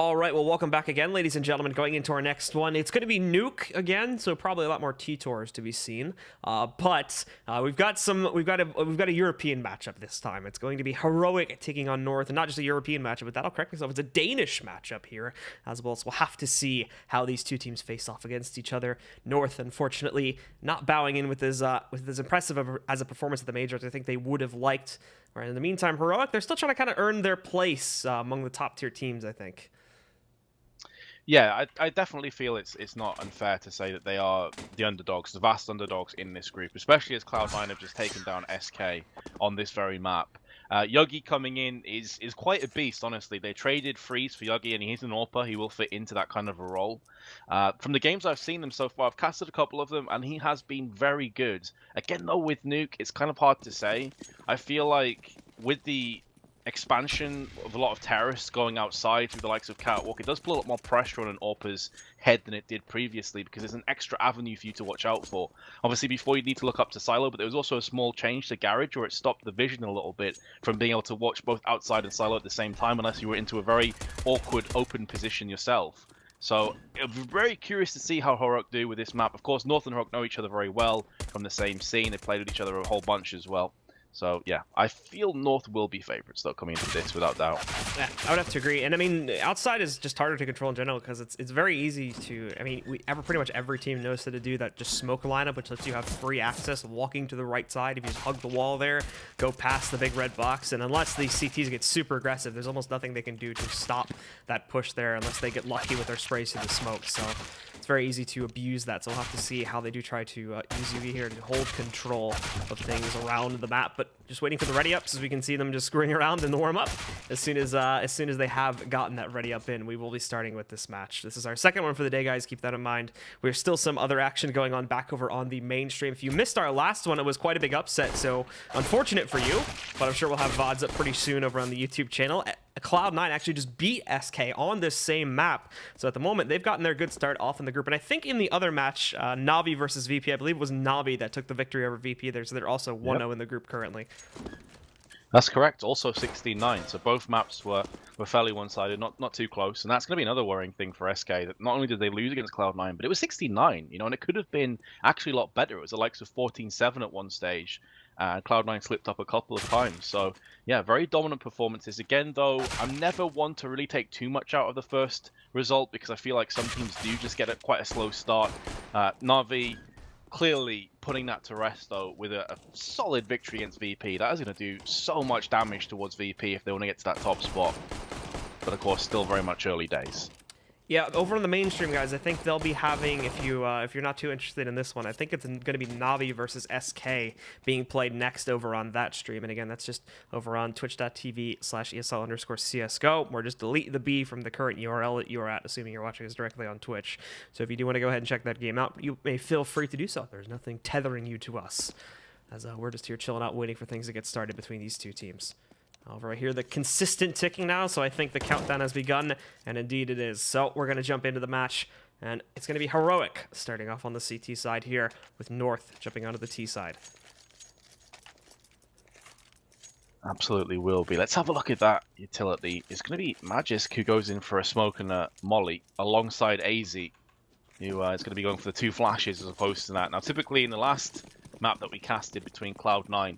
All right, well, welcome back again, ladies and gentlemen. Going into our next one, it's going to be Nuke again, so probably a lot more T-Tours to be seen. But we've got a European matchup this time. It's going to be Heroic taking on North, and not just a European matchup, but that'll correct myself. It's a Danish matchup here as well. So we'll have to see how these two teams face off against each other. North, unfortunately, not bowing in with as impressive as a performance at the majors I think they would have liked. Right, in the meantime, Heroic, they're still trying to kind of earn their place among the top tier teams, I think. Yeah, I definitely feel it's not unfair to say that they are the underdogs, the vast underdogs in this group, especially as Cloud9 have just taken down SK on this very map. Yogi coming in is quite a beast, honestly. They traded Freeze for Yogi, and he's an AWPer. He will fit into that kind of a role. From the games I've seen them so far, I've casted a couple of them, and he has been very good. Again, though, with Nuke, it's kind of hard to say. I feel like with the expansion of a lot of terrorists going outside through the likes of Catwalk, it does put a lot more pressure on an AWPer's head than it did previously, because there's an extra avenue for you to watch out for. Obviously, before you need to look up to Silo, but there was also a small change to Garage where it stopped the vision a little bit from being able to watch both outside and Silo at the same time, unless you were into a very awkward open position yourself. So I'm very curious to see how Heroic do with this map. Of course, North and Heroic know each other very well from the same scene. They've played with each other a whole bunch as well. So, yeah, I feel North will be favorites, though, coming into this, without doubt. Yeah, I would have to agree. And, I mean, outside is just harder to control in general because it's very easy to... I mean, pretty much every team knows how to do that just smoke lineup, which lets you have free access walking to the right side. If you just hug the wall there, go past the big red box, and unless these CTs get super aggressive, there's almost nothing they can do to stop that push there unless they get lucky with their sprays through the smoke. So it's very easy to abuse that. So we'll have to see how they do try to use UV here to hold control of things around the map. But just waiting for the ready ups, as we can see them just screwing around in the warm up. As soon as they have gotten that ready up in, we will be starting with this match. This is our second one for the day, guys. Keep that in mind. There's still some other action going on back over on the mainstream. If you missed our last one, it was quite a big upset, so unfortunate for you. But I'm sure we'll have VoDs up pretty soon over on the YouTube channel. Cloud9 actually just beat SK on this same map. So at the moment, they've gotten their good start off in the group. And I think in the other match, Navi versus VP, I believe it was Navi that took the victory over VP there. So they're also 1-0 in the group currently. That's correct. Also 16-9. So both maps were fairly one-sided, not too close. And that's going to be another worrying thing for SK, that not only did they lose against Cloud9, but it was 16-9, you know, and it could have been actually a lot better. It was the likes of 14-7 at one stage. Cloud9 slipped up a couple of times. So, yeah, very dominant performances. Again, though, I'm never one to really take too much out of the first result because I feel like some teams do just get quite a slow start. Navi clearly putting that to rest, though, with a solid victory against VP. That is going to do so much damage towards VP if they want to get to that top spot. But, of course, still very much early days. Yeah, over on the mainstream, guys, I think they'll be having, if you're not too interested in this one, I think it's going to be Navi versus SK being played next over on that stream. And again, that's just over on twitch.tv/ESL_CSGO, or just delete the B from the current URL that you are at, assuming you're watching us directly on Twitch. So if you do want to go ahead and check that game out, you may feel free to do so. There's nothing tethering you to us, as we're just here chilling out, waiting for things to get started between these two teams. Over here, the consistent ticking now, so I think the countdown has begun, and indeed it is. So we're going to jump into the match, and it's going to be Heroic starting off on the CT side here, with North jumping onto the T side. Absolutely will be. Let's have a look at that utility. It's going to be Magisk who goes in for a smoke and a molly, alongside AZ, who is going to be going for the 2 flashes as opposed to that. Now, typically in the last map that we casted between Cloud9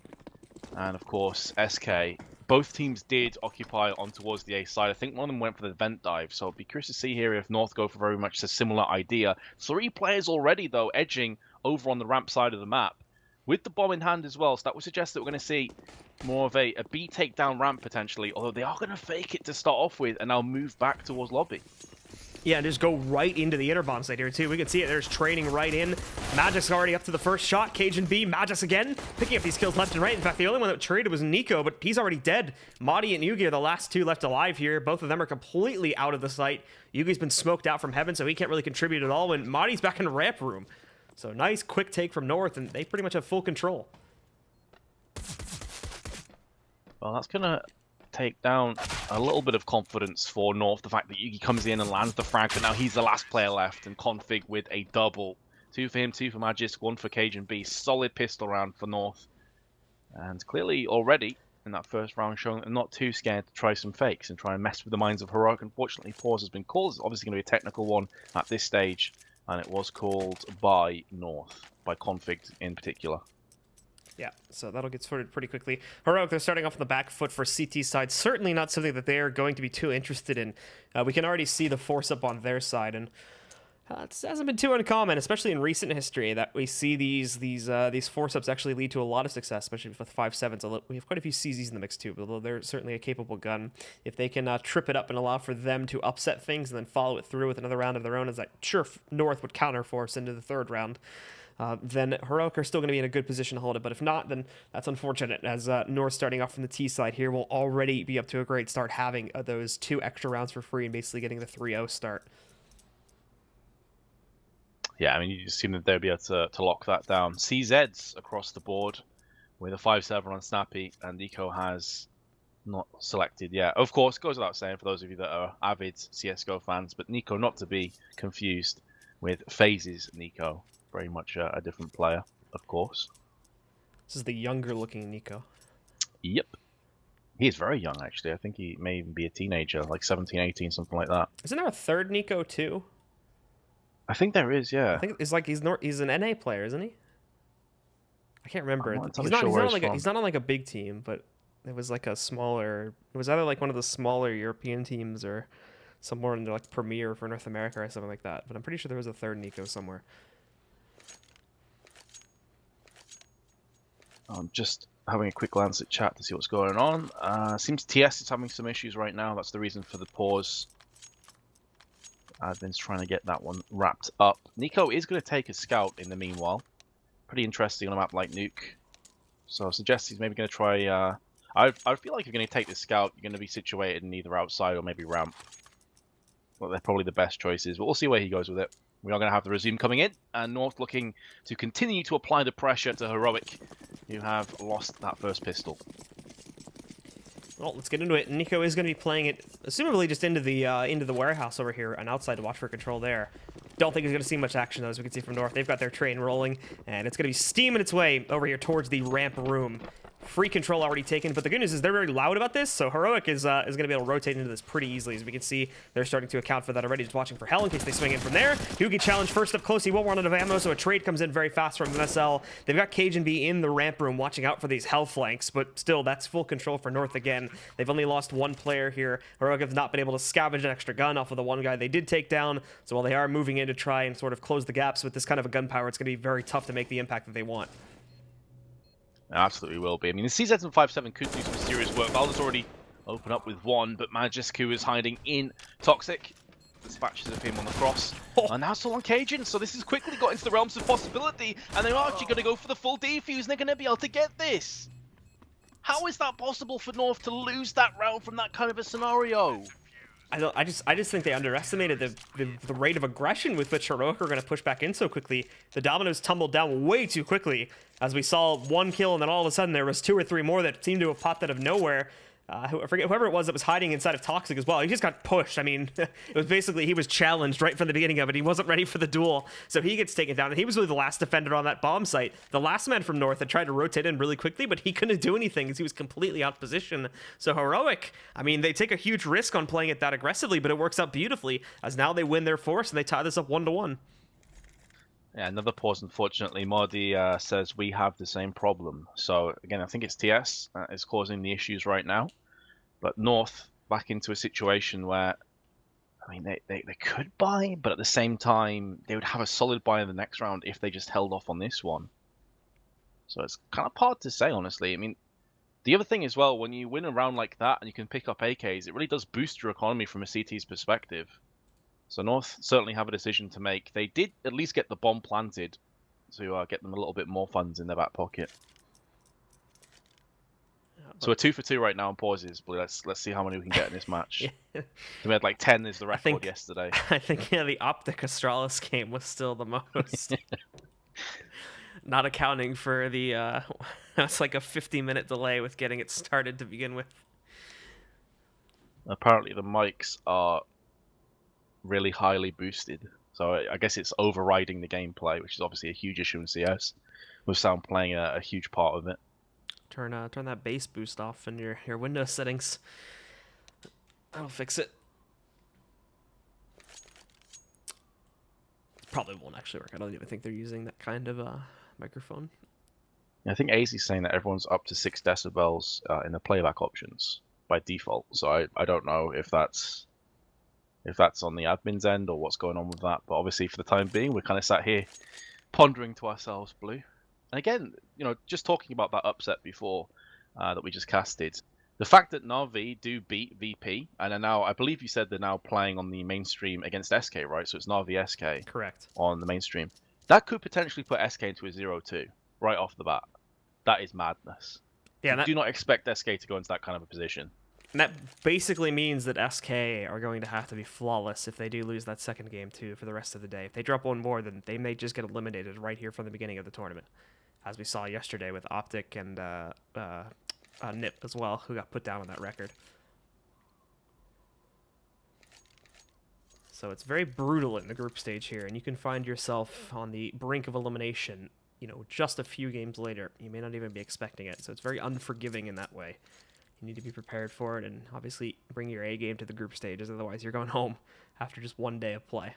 and, of course, SK, both teams did occupy on towards the A side. I think one of them went for the vent dive, so I'll be curious to see here if North go for very much a similar idea. 3 players already, though, edging over on the ramp side of the map, with the bomb in hand as well, so that would suggest that we're going to see more of a B takedown ramp, potentially, although they are going to fake it to start off with, and now move back towards lobby. Yeah, and just go right into the inner bomb site here, too. We can see it. There's training right in. Magic's already up to the first shot. Cajun B, Magis again, picking up these kills left and right. In fact, the only one that traded was Nico, but he's already dead. Madi and Yugi are the last 2 left alive here. Both of them are completely out of the site. Yugi's been smoked out from heaven, so he can't really contribute at all when Madi's back in the ramp room. So nice, quick take from North, and they pretty much have full control. Well, that's going to take down a little bit of confidence for North. The fact that Yugi comes in and lands the frag, but now he's the last player left, and Config with a double. 2 for him, 2 for Magisk, 1 for Cajun B. Solid pistol round for North. And clearly already in that first round, showing they're not too scared to try some fakes and try and mess with the minds of Heroic. Unfortunately, pause has been called. It's obviously going to be a technical one at this stage, and it was called by North, by Config in particular. Yeah, so that'll get sorted pretty quickly. Heroic, they're starting off on the back foot for CT side. Certainly not something that they're going to be too interested in. We can already see the force up on their side, and it hasn't been too uncommon, especially in recent history, that we see these force ups actually lead to a lot of success, especially with 5.7s. We have quite a few CZs in the mix too, although they're certainly a capable gun. If they can trip it up and allow for them to upset things and then follow it through with another round of their own, as that sure North would counterforce into the third round, then Heroic are still going to be in a good position to hold it. But if not, then that's unfortunate, as North starting off from the T side here will already be up to a great start, having those 2 extra rounds for free and basically getting the 3-0 start. Yeah, I mean, you just assume that they'll be able to lock that down. CZs across the board with a 5-7 on Snappy, and Nico has not selected yet. Of course, goes without saying for those of you that are avid CSGO fans, but Nico not to be confused with Phases Nico. Very much a different player, of course. This is the younger looking Nico. Yep. He is very young, actually. I think he may even be a teenager, like 17, 18, something like that. Isn't there a third Nico too? I think there is, yeah. I think it's like he's an NA player, isn't he? I can't remember. He's not on like a big team, but it was like a smaller. It was either like one of the smaller European teams or somewhere in like Premier for North America or something like that. But I'm pretty sure there was a third Nico somewhere. I'm just having a quick glance at chat to see what's going on. Seems TS is having some issues right now. That's the reason for the pause. Admin's trying to get that one wrapped up. Nico is going to take a scout in the meanwhile. Pretty interesting on a map like Nuke. So I suggest he's maybe going to try... I feel like if you're going to take the scout, you're going to be situated in either outside or maybe ramp. Well, they're probably the best choices, but we'll see where he goes with it. We are going to have the resume coming in, and North looking to continue to apply the pressure to Heroic, who have lost that first pistol. Well, let's get into it. Nico is going to be playing it, assumably just into the warehouse over here, and outside to watch for control there. Don't think he's going to see much action, though, as we can see from North. They've got their train rolling, and it's going to be steaming its way over here towards the ramp room. Free control already taken, but the good news is they're very loud about this, so Heroic is going to be able to rotate into this pretty easily. As we can see, they're starting to account for that already, just watching for Hell in case they swing in from there. Hugi challenge first up close. He won't run out of ammo, so a trade comes in very fast from MSL. They've got Cajun B in the ramp room watching out for these Hell flanks, but still, that's full control for North again. They've only lost 1 player here. Heroic have not been able to scavenge an extra gun off of the one guy they did take down, so while they are moving in to try and sort of close the gaps with this kind of a gunpowder, it's going to be very tough to make the impact that they want. Absolutely will be. I mean, the CZ and 5.7 could do some serious work. Valda's already opened up with 1, but Majescu is hiding in Toxic. Dispatches of him on the cross. And now still on Cajun, so this has quickly got into the realms of possibility, and they're actually going to go for the full defuse, and they're going to be able to get this. How is that possible for North to lose that round from that kind of a scenario? I just think they underestimated the rate of aggression with which Heroic are going to push back in so quickly. The dominoes tumbled down way too quickly, as we saw 1 kill, and then all of a sudden there was 2 or 3 more that seemed to have popped out of nowhere. I forget whoever it was that was hiding inside of Toxic as well. He just got pushed. I mean, it was basically he was challenged right from the beginning of it. He wasn't ready for the duel, so he gets taken down. And he was really the last defender on that bomb site. The last man from North had tried to rotate in really quickly, but he couldn't do anything because he was completely out of position. So Heroic, I mean, they take a huge risk on playing it that aggressively, but it works out beautifully as now they win their force and they tie this up 1-1. Yeah, another pause, unfortunately. Modi says we have the same problem. So, again, I think it's TS is causing the issues right now. But North back into a situation where, I mean, they could buy, but at the same time, they would have a solid buy in the next round if they just held off on this one. So it's kind of hard to say, honestly. I mean, the other thing as well, when you win a round like that and you can pick up AKs, it really does boost your economy from a CT's perspective. So North certainly have a decision to make. They did at least get the bomb planted to get them a little bit more funds in their back pocket. So we're 2 for 2 right now on pauses, but let's see how many we can get in this match. Yeah. We had like 10 is the record yesterday. I think the Optic Astralis game was still the most. Not accounting for the it's like a 50-minute delay with getting it started to begin with. Apparently the mics are really highly boosted, so I guess it's overriding the gameplay, which is obviously a huge issue in CS, with sound playing a huge part of it. Turn that bass boost off in your Windows settings. That'll fix it. Probably won't actually work. I don't even think they're using that kind of microphone. I think AZ's saying that everyone's up to 6 decibels in the playback options by default. So I don't know if that's on the admin's end or what's going on with that. But obviously, for the time being, we're kind of sat here pondering to ourselves, Blue. And again, just talking about that upset before that we just casted. The fact that Na'Vi do beat VP, and are now, I believe you said they're now playing on the mainstream against SK, right? So it's Na'Vi SK. Correct. On the mainstream. That could potentially put SK into a 0-2 right off the bat. That is madness. Yeah, do not expect SK to go into that kind of a position. And that basically means that SK are going to have to be flawless if they do lose that second game, too, for the rest of the day. If they drop one more, then they may just get eliminated right here from the beginning of the tournament, as we saw yesterday with Optic and Nip as well, who got put down on that record. So it's very brutal in the group stage here, and you can find yourself on the brink of elimination, just a few games later. You may not even be expecting it, so it's very unforgiving in that way. You need to be prepared for it, and obviously bring your A game to the group stages, otherwise you're going home after just one day of play.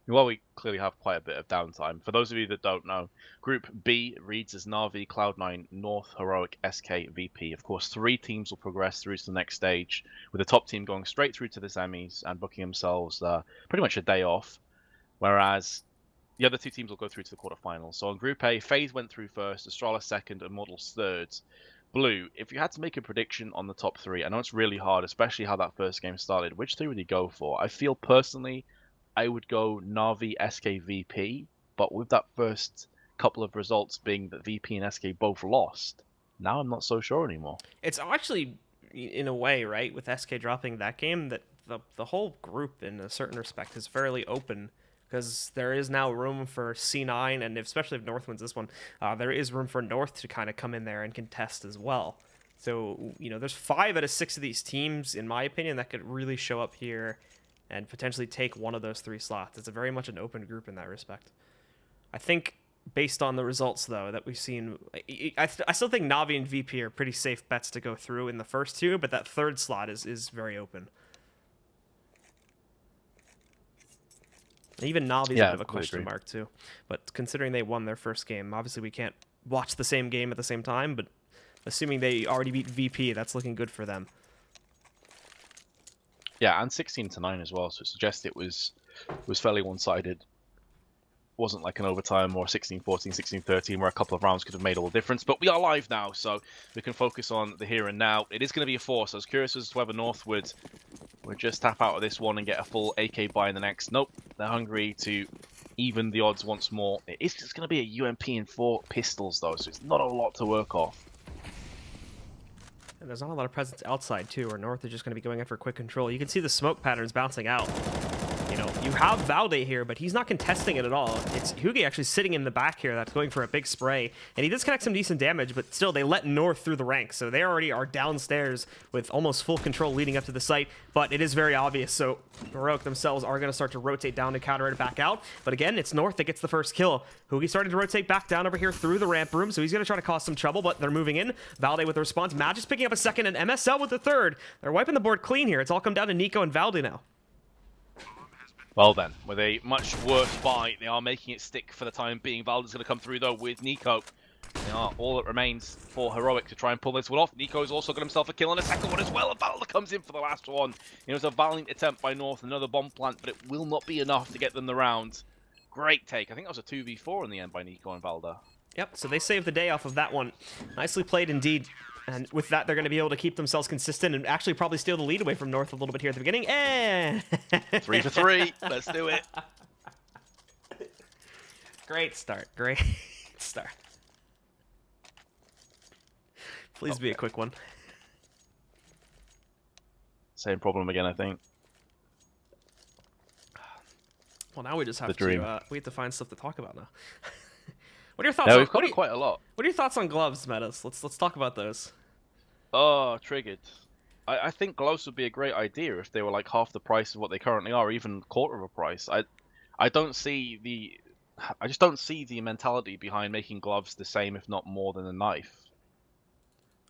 Well, we clearly have quite a bit of downtime. For those of you that don't know, Group B reads as Na'Vi, Cloud9, North, Heroic, SK, VP. Of course, 3 teams will progress through to the next stage, with the top team going straight through to the semis and booking themselves pretty much a day off, whereas the other 2 teams will go through to the quarterfinals. So on Group A, FaZe went through first, Astralis second, and Models third. Blue, if you had to make a prediction on the top 3, I know it's really hard, especially how that first game started, which 3 would you go for? I feel personally I would go Na'Vi, SK, VP, but with that first couple of results being that VP and SK both lost, now I'm not so sure anymore. It's actually, in a way, right, with SK dropping that game, that the whole group, in a certain respect, is fairly open, because there is now room for C9, and especially if North wins this one, there is room for North to kind of come in there and contest as well. So, there's 5 out of 6 of these teams, in my opinion, that could really show up here and potentially take one of those 3 slots. It's very much an open group in that respect. I think, based on the results, though, that we've seen, I still think Na'Vi and VP are pretty safe bets to go through in the first 2, but that 3rd slot is very open. Even Na'Vi's a bit of a question mark, too. But considering they won their first game, obviously we can't watch the same game at the same time, but assuming they already beat VP, that's looking good for them. Yeah, and 16-9 as well, so it suggests it was fairly one-sided. Wasn't like an overtime or 16-14, 16-13, where a couple of rounds could have made all the difference. But we are live now, so we can focus on the here and now. It is going to be a force. I was curious as to whether North would just tap out of this one and get a full AK buy in the next. Nope, they're hungry to even the odds once more. It's going to be a UMP and 4 pistols, though, so it's not a lot to work off. And there's not a lot of presence outside, too, where North is just going to be going in for quick control. You can see the smoke patterns bouncing out. You have VoDs here, but he's not contesting it at all. It's Hugi actually sitting in the back here that's going for a big spray. And he does connect some decent damage, but still, they let North through the ranks. So they already are downstairs with almost full control leading up to the site. But it is very obvious, so Heroic themselves are going to start to rotate down to counter it back out. But again, it's North that gets the first kill. Hugi started to rotate back down over here through the ramp room, so he's going to try to cause some trouble, but they're moving in. Valde with the response. Magic's picking up a second, and MSL with the third. They're wiping the board clean here. It's all come down to Nico and Valde now. Well then, with a much worse buy, they are making it stick for the time being. Valde's going to come through, though, with Nico. They are all that remains for Heroic to try and pull this one off. Nico's also got himself a kill on a second one as well, and Valde comes in for the last one. It was a valiant attempt by North, another bomb plant, but it will not be enough to get them the round. Great take. I think that was a 2v4 in the end by Nico and Valde. Yep, so they saved the day off of that one. Nicely played indeed. And with that, they're going to be able to keep themselves consistent and actually probably steal the lead away from North a little bit here at the beginning. And 3 for 3. Let's do it. Great start. Great start. Please be a quick one. Same problem again, I think. Well, now we just have to find stuff to talk about now. What are your thoughts? Yeah, we've covered quite a lot. What are your thoughts on gloves, Metas? Let's talk about those. Oh, triggered. I think gloves would be a great idea if they were like half the price of what they currently are, even quarter of a price. I don't see I just don't see the mentality behind making gloves the same, if not more, than a knife.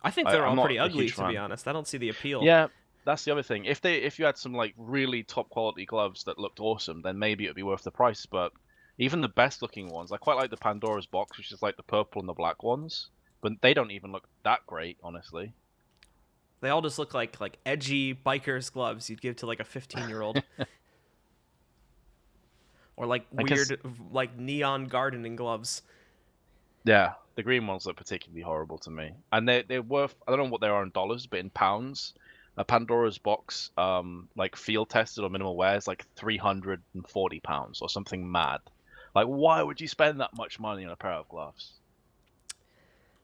I think they're I'm all not pretty a ugly, huge to be fan. honest. I don't see the appeal. Yeah, that's the other thing. If you had some like really top quality gloves that looked awesome, then maybe it would be worth the price. But even the best looking ones, I quite like the Pandora's box, which is like the purple and the black ones, but they don't even look that great, honestly. They all just look like edgy biker's gloves you'd give to like a 15-year-old, or like Because weird like neon gardening gloves. yeah, the green ones look particularly horrible to me, and they're worth, I don't know what they are in dollars, but in pounds, a Pandora's box, like field tested or minimal wear is like £340 or something mad. Like, why would you spend that much money on a pair of gloves?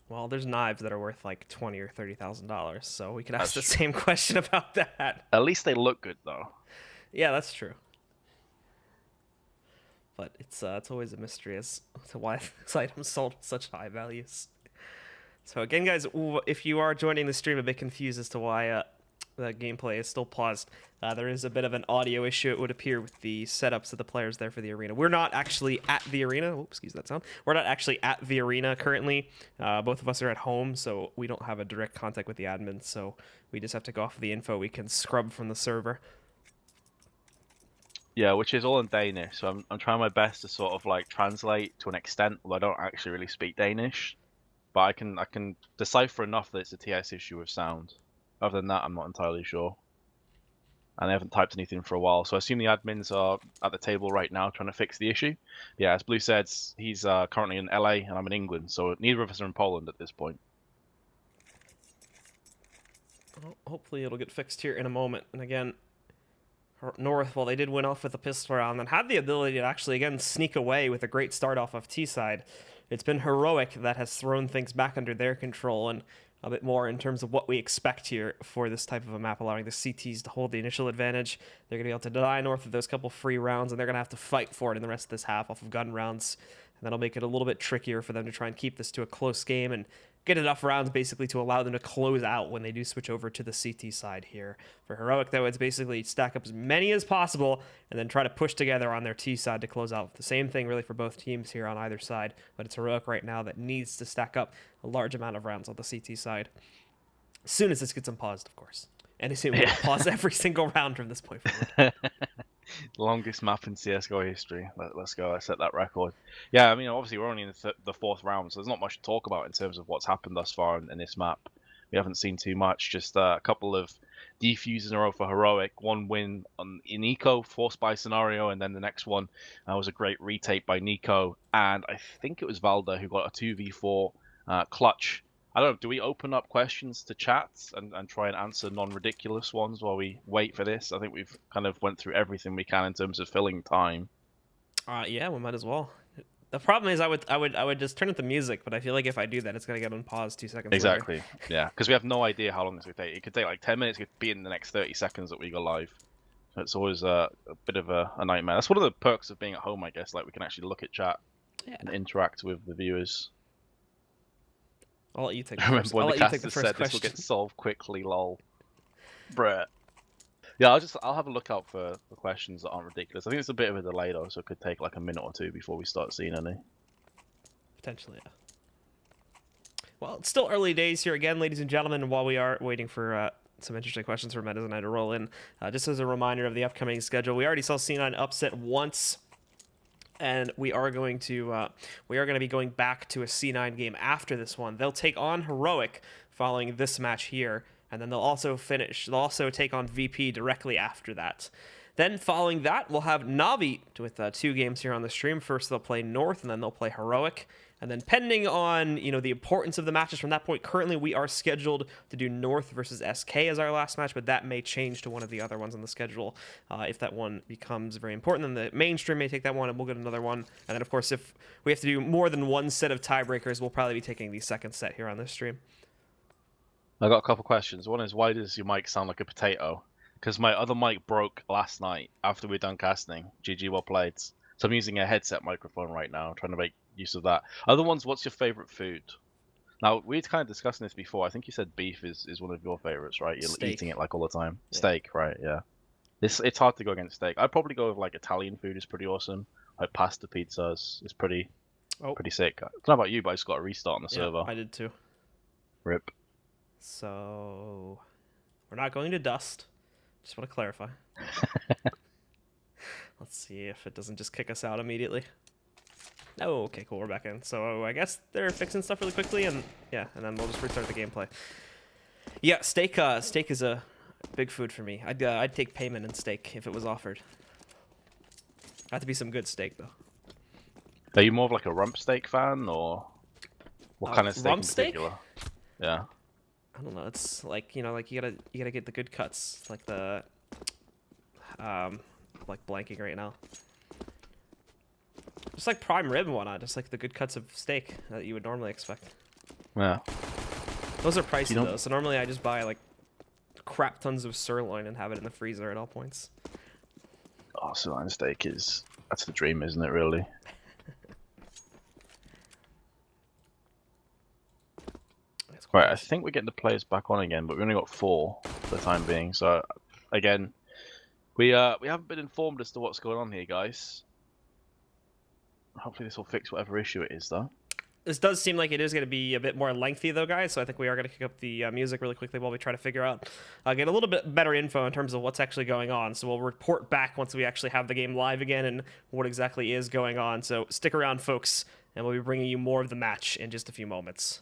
Well, there's knives that are worth like $20,000 or $30,000, so we could ask That's the true. same question about that. At least they look good though. Yeah, that's true. But it's always a mystery as to why this item's sold at such high values. So again, guys, if you are joining the stream a bit confused as to why the gameplay is still paused, there is a bit of an audio issue, it would appear, with the setups of the players there for the arena. We're not actually at the arena. Oops, excuse that sound. We're not actually at the arena currently. Both of us are at home, so we don't have a direct contact with the admin, so we just have to go off of the info we can scrub from the server. Yeah, which is all in Danish, so I'm trying my best to sort of like translate to an extent, although I don't actually really speak Danish. But I can decipher enough that it's a TS issue with sound. Other than that, I'm not entirely sure. And I haven't typed anything for a while, so I assume the admins are at the table right now trying to fix the issue. Yeah, as Blue said, he's currently in LA and I'm in England, so neither of us are in Poland at this point. Well, hopefully it'll get fixed here in a moment. And again, North, well, they did win off with a pistol round and had the ability to actually, again, sneak away with a great start off of T-side. It's been Heroic that has thrown things back under their control and a bit more in terms of what we expect here for this type of a map, allowing the CTs to hold the initial advantage. They're going to be able to deny North of those couple free rounds, and they're going to have to fight for it in the rest of this half off of gun rounds. And that'll make it a little bit trickier for them to try and keep this to a close game and get enough rounds basically to allow them to close out when they do switch over to the CT side here. For Heroic, though, it's basically stack up as many as possible and then try to push together on their T side to close out. The same thing really for both teams here on either side, but it's Heroic right now that needs to stack up a large amount of rounds on the CT side. As soon as this gets unpaused, of course. And assume we'll pause every single round from this point forward. Longest map in CSGO history. Let's go. I set that record. Yeah, I mean, obviously we're only in the fourth round, so there's not much to talk about in terms of what's happened thus far in this map. We haven't seen too much. Just a couple of defuses in a row for Heroic. One win in Eco, forced by scenario, and then the next one was a great retake by Nico. And I think it was Valda who got a 2v4 clutch. I don't know, do we open up questions to chats and try and answer non-ridiculous ones while we wait for this? I think we've kind of went through everything we can in terms of filling time. Yeah, we might as well. The problem is I would just turn up the music, but I feel like if I do that, it's going to get unpaused 2 seconds Exactly, later. yeah, because we have no idea how long this would take. It could take like 10 minutes, it could be in the next 30 seconds that we go live. So it's always a bit of a nightmare. That's one of the perks of being at home, I guess, like we can actually look at chat and interact with the viewers. I'll let you take I remember when the caster said this will get solved quickly, lol. Bruh. Yeah, I'll have a look out for questions that aren't ridiculous. I think it's a bit of a delay though, so it could take like a minute or two before we start seeing any. Potentially, yeah. Well, it's still early days here again, ladies and gentlemen, while we are waiting for some interesting questions for Metas and I to roll in. Just as a reminder of the upcoming schedule, we already saw C9 upset once. And we are going to be going back to a C9 game after this one. They'll take on Heroic following this match here, and then they'll also take on VP directly after that. Then following that, we'll have Navi with 2 games here on the stream. First they'll play North, and then they'll play Heroic. And then pending on, the importance of the matches from that point, currently we are scheduled to do North versus SK as our last match, but that may change to one of the other ones on the schedule. If that one becomes very important, then the mainstream may take that one, and we'll get another one. And then, of course, if we have to do more than one set of tiebreakers, we'll probably be taking the second set here on this stream. I got a couple questions. One is, why does your mic sound like a potato? Because my other mic broke last night after we're done casting. GG, well played. So I'm using a headset microphone right now, trying to make use of that. Other ones, what's your favorite food? Now, we kind of discussed this before. I think you said beef is one of your favorites, right? You're Steak. Eating it like all the time. Yeah. Steak, right? Yeah. It's hard to go against steak. I'd probably go with like Italian food is pretty awesome, like pasta pizza is pretty sick. I don't know about you, but I just got a restart on the server. I did too. Rip. So we're not going to dust. Just want to clarify. Let's see if it doesn't just kick us out immediately. Oh, okay, cool. We're back in. So I guess they're fixing stuff really quickly, and yeah, and then we'll just restart the gameplay. Yeah, steak. Steak is a big food for me. I'd take payment in steak if it was offered. Have to be some good steak though. Are you more of like a rump steak fan, or what kind of steak rump in steak? particular? Yeah. I don't know. It's like, you know, like you gotta get the good cuts, like the like blanking right now. Just like prime rib and whatnot, just like the good cuts of steak that you would normally expect. Yeah. Those are pricey though, so normally I just buy like crap tons of sirloin and have it in the freezer at all points. Oh, sirloin steak that's the dream, isn't it? Really. Right, I think we're getting the players back on again, but we only got 4 for the time being. So, again, we haven't been informed as to what's going on here, guys. Hopefully this will fix whatever issue it is, though. This does seem like it is going to be a bit more lengthy, though, guys. So I think we are going to kick up the music really quickly while we try to figure out, get a little bit better info in terms of what's actually going on. So we'll report back once we actually have the game live again and what exactly is going on. So stick around, folks, and we'll be bringing you more of the match in just a few moments.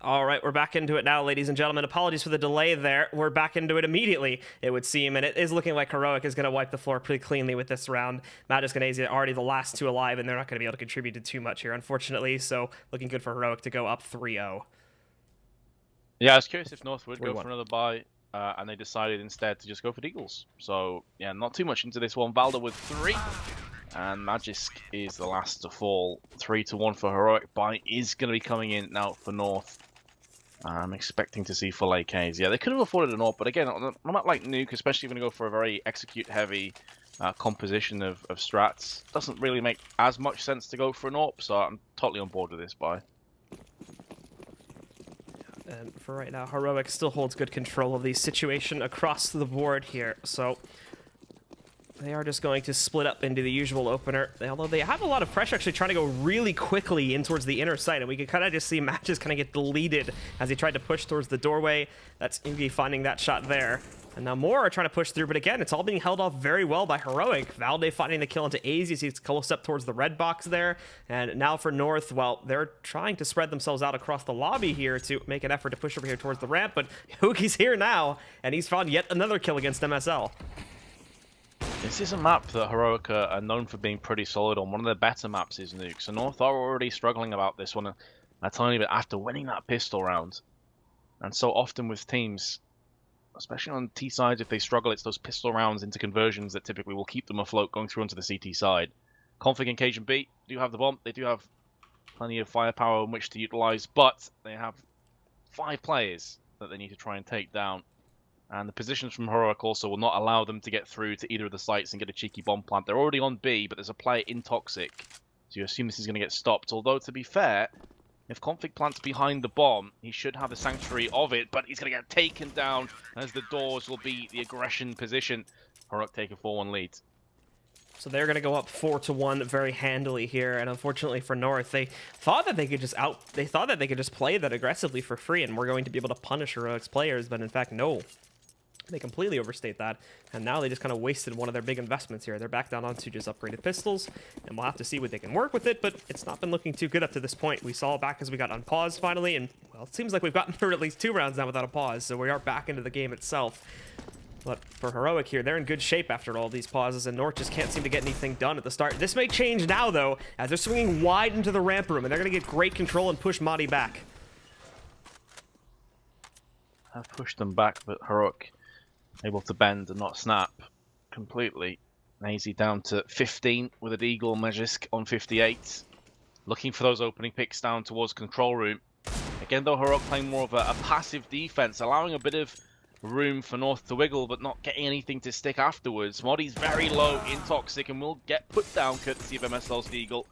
All right, we're back into it now, ladies and gentlemen. Apologies for the delay there. We're back into it immediately, it would seem, and it is looking like Heroic is going to wipe the floor pretty cleanly with this round. Magisk and AZ are already the last two alive, and they're not going to be able to contribute to too much here, unfortunately, so looking good for Heroic to go up 3-0. Yeah, I was curious if North would go 3-1. for another buy, and they decided instead to just go for the Eagles. So, yeah, not too much into this one. Valda with 3, and Magisk is the last to fall. 3-1 for Heroic. Buy is going to be coming in now for North. I'm expecting to see full AKs. Yeah, they could have afforded an AWP, but again, on a map like Nuke, especially if you're going to go for a very execute-heavy composition of strats, doesn't really make as much sense to go for an AWP, so I'm totally on board with this buy. And for right now, Heroic still holds good control of the situation across the board here, so they are just going to split up into the usual opener. Although they have a lot of pressure actually trying to go really quickly in towards the inner side, and we can kind of just see matches kind of get deleted as he tried to push towards the doorway. That's Yugi finding that shot there. And now more are trying to push through, but again, it's all being held off very well by Heroic. Valde finding the kill into AZ as he's close up towards the red box there. And now for North, well, they're trying to spread themselves out across the lobby here to make an effort to push over here towards the ramp, but Yugi's here now, and he's found yet another kill against MSL. This is a map that Heroic are known for being pretty solid on. One of their better maps is Nuke. So North are already struggling about this one a tiny bit after winning that pistol round. And so often with teams, especially on T sides, if they struggle, it's those pistol rounds into conversions that typically will keep them afloat going through onto the CT side. Config and Cajun B do have the bomb. They do have plenty of firepower in which to utilize, but they have 5 players that they need to try and take down. And the positions from Heroic also will not allow them to get through to either of the sites and get a cheeky bomb plant. They're already on B, but there's a player in Toxic, so you assume this is going to get stopped. Although, to be fair, if Config plants behind the bomb, he should have the sanctuary of it, but he's going to get taken down as the doors will be the aggression position. Heroic take a 4-1 lead. So they're going to go up 4-1 very handily here, and unfortunately for North, they thought that they could just play that aggressively for free, and we're going to be able to punish Heroic's players, but in fact, no. They completely overstate that, and now they just kind of wasted one of their big investments here. They're back down onto just upgraded pistols, and we'll have to see what they can work with it, but it's not been looking too good up to this point. We saw it back as we got unpaused finally, and, well, it seems like we've gotten through at least 2 rounds now without a pause, so we are back into the game itself. But for Heroic here, they're in good shape after all these pauses, and North just can't seem to get anything done at the start. This may change now, though, as they're swinging wide into the ramp room, and they're going to get great control and push Madi back. I've pushed them back, but Heroic able to bend and not snap completely. AZ down to 15 with a Deagle. Magisk on 58. Looking for those opening picks down towards control room. Again, though, Heroic playing more of a passive defense, allowing a bit of room for North to wiggle, but not getting anything to stick afterwards. Modi's very low in Toxic and will get put down courtesy of MSL's Deagle.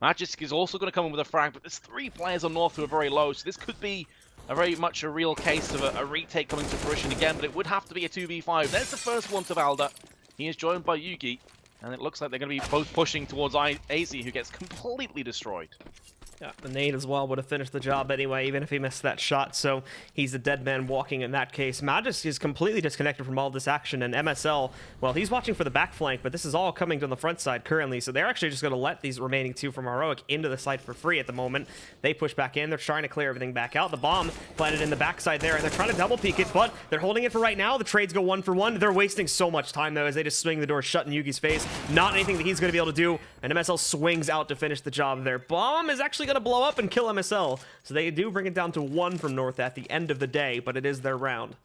Magisk is also going to come in with a frag, but there's 3 players on North who are very low, so this could be very much a real case of a retake coming to fruition again, but it would have to be a 2v5. There's the first one to Valda. He is joined by Yugi, and it looks like they're going to be both pushing towards AZ, who gets completely destroyed. Yeah, the nade as well would have finished the job anyway, even if he missed that shot, so he's a dead man walking in that case. Magisk is completely disconnected from all this action, and MSL, well, he's watching for the back flank, but this is all coming to the front side currently, so they're actually just going to let these remaining 2 from Heroic into the site for free at the moment. They push back in, they're trying to clear everything back out. The bomb planted in the backside there, and they're trying to double peek it, but they're holding it for right now. The trades go 1 for 1. They're wasting so much time, though, as they just swing the door shut in Yugi's face. Not anything that he's going to be able to do, and MSL swings out to finish the job there. Bomb is actually going to blow up and kill MSL, so they do bring it down to 1 from North at the end of the day, but it is their round.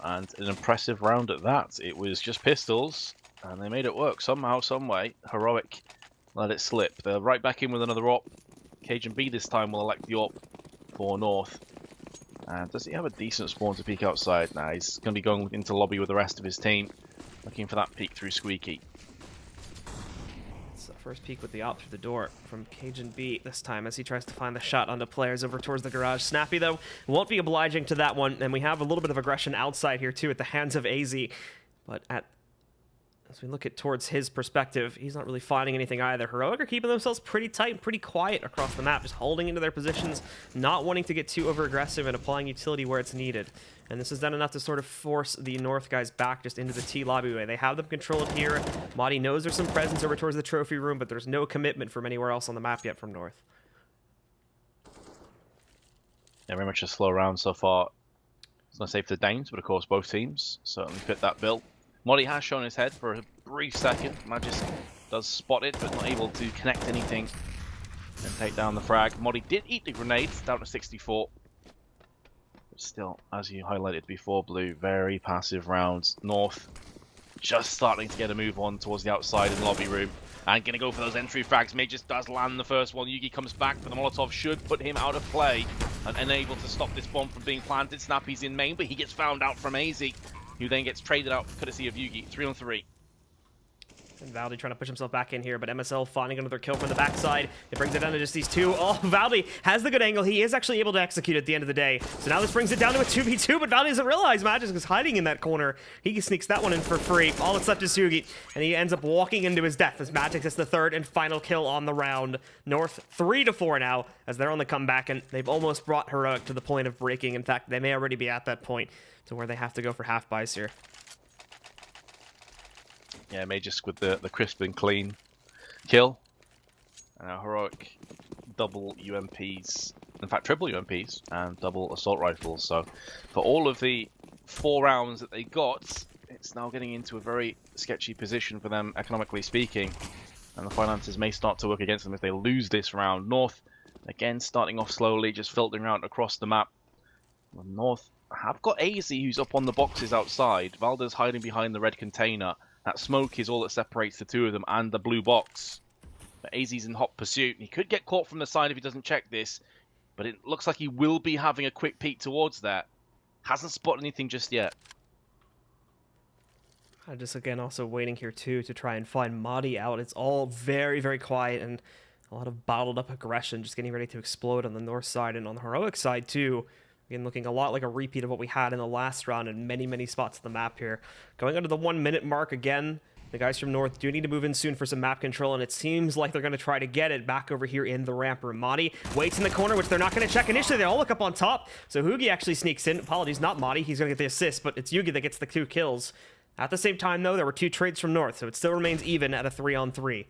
And an impressive round at that. It was just pistols, and they made it work somehow, some way. Heroic let it slip. They're right back in with another AWP. Cajun B this time will elect the AWP for North. And does he have a decent spawn to peek outside? Nah, he's going to be going into lobby with the rest of his team, looking for that peek through Squeaky. First peek with the op through the door from Cajun B this time as he tries to find the shot onto players over towards the garage. Snappy, though, won't be obliging to that one, and we have a little bit of aggression outside here, too, at the hands of AZ. But as we look at towards his perspective, he's not really finding anything either. Heroic are keeping themselves pretty tight and pretty quiet across the map, just holding into their positions, not wanting to get too over-aggressive and applying utility where it's needed. And this has done enough to sort of force the North guys back just into the T lobby way. They have them controlled here. Madi knows there's some presence over towards the trophy room, but there's no commitment from anywhere else on the map yet from North. Yeah, very much a slow round so far. I was going to say for the Danes, but of course both teams certainly fit that bill. Modi has shown his head for a brief second. Magis does spot it, but not able to connect anything and take down the frag. Modi did eat the grenades, down to 64. But still, as you highlighted before, Blue, very passive rounds. North just starting to get a move on towards the outside in the lobby room. And going to go for those entry frags. Magis does land the first one. Yugi comes back, but the Molotov should put him out of play and unable to stop this bomb from being planted. Snappy's in main, but he gets found out from AZ, who then gets traded out courtesy of Yugi. 3-on-3. And Valdi trying to push himself back in here, but MSL finding another kill from the backside. It brings it down to just these two. Oh, Valdi has the good angle. He is actually able to execute at the end of the day. So now this brings it down to a 2v2, but Valdi doesn't realize Magic is hiding in that corner. He sneaks that one in for free. All that's left is Sugi, and he ends up walking into his death as Magic gets the third and final kill on the round. North 3-4 now as they're on the comeback, and they've almost brought Heroic to the point of breaking. In fact, they may already be at that point to where they have to go for half buys here. Yeah, Magis with the crisp and clean kill. Heroic double UMPs, in fact triple UMPs and double assault rifles. So for all of the 4 rounds that they got, it's now getting into a very sketchy position for them economically speaking. And the finances may start to work against them if they lose this round. North, again, starting off slowly, just filtering out across the map. North have got AZ who's up on the boxes outside. Valda's hiding behind the red container. That smoke is all that separates the two of them and the blue box. But AZ's in hot pursuit. He could get caught from the side if he doesn't check this. But it looks like he will be having a quick peek towards that. Hasn't spotted anything just yet. I'm just, again, also waiting here, too, to try and find Madi out. It's all very, very quiet and a lot of bottled up aggression just getting ready to explode on the north side and on the Heroic side, too. Again, looking a lot like a repeat of what we had in the last round in many, many spots of the map here. Going under the 1 minute mark again. The guys from North do need to move in soon for some map control, and it seems like they're going to try to get it back over here in the ramp room. Madi waits in the corner, which they're not going to check initially. They all look up on top, so Hugi actually sneaks in. Apologies, not Madi. He's going to get the assist, but it's Yugi that gets the 2 kills. At the same time, though, there were 2 trades from North, so it still remains even at a 3-on-3.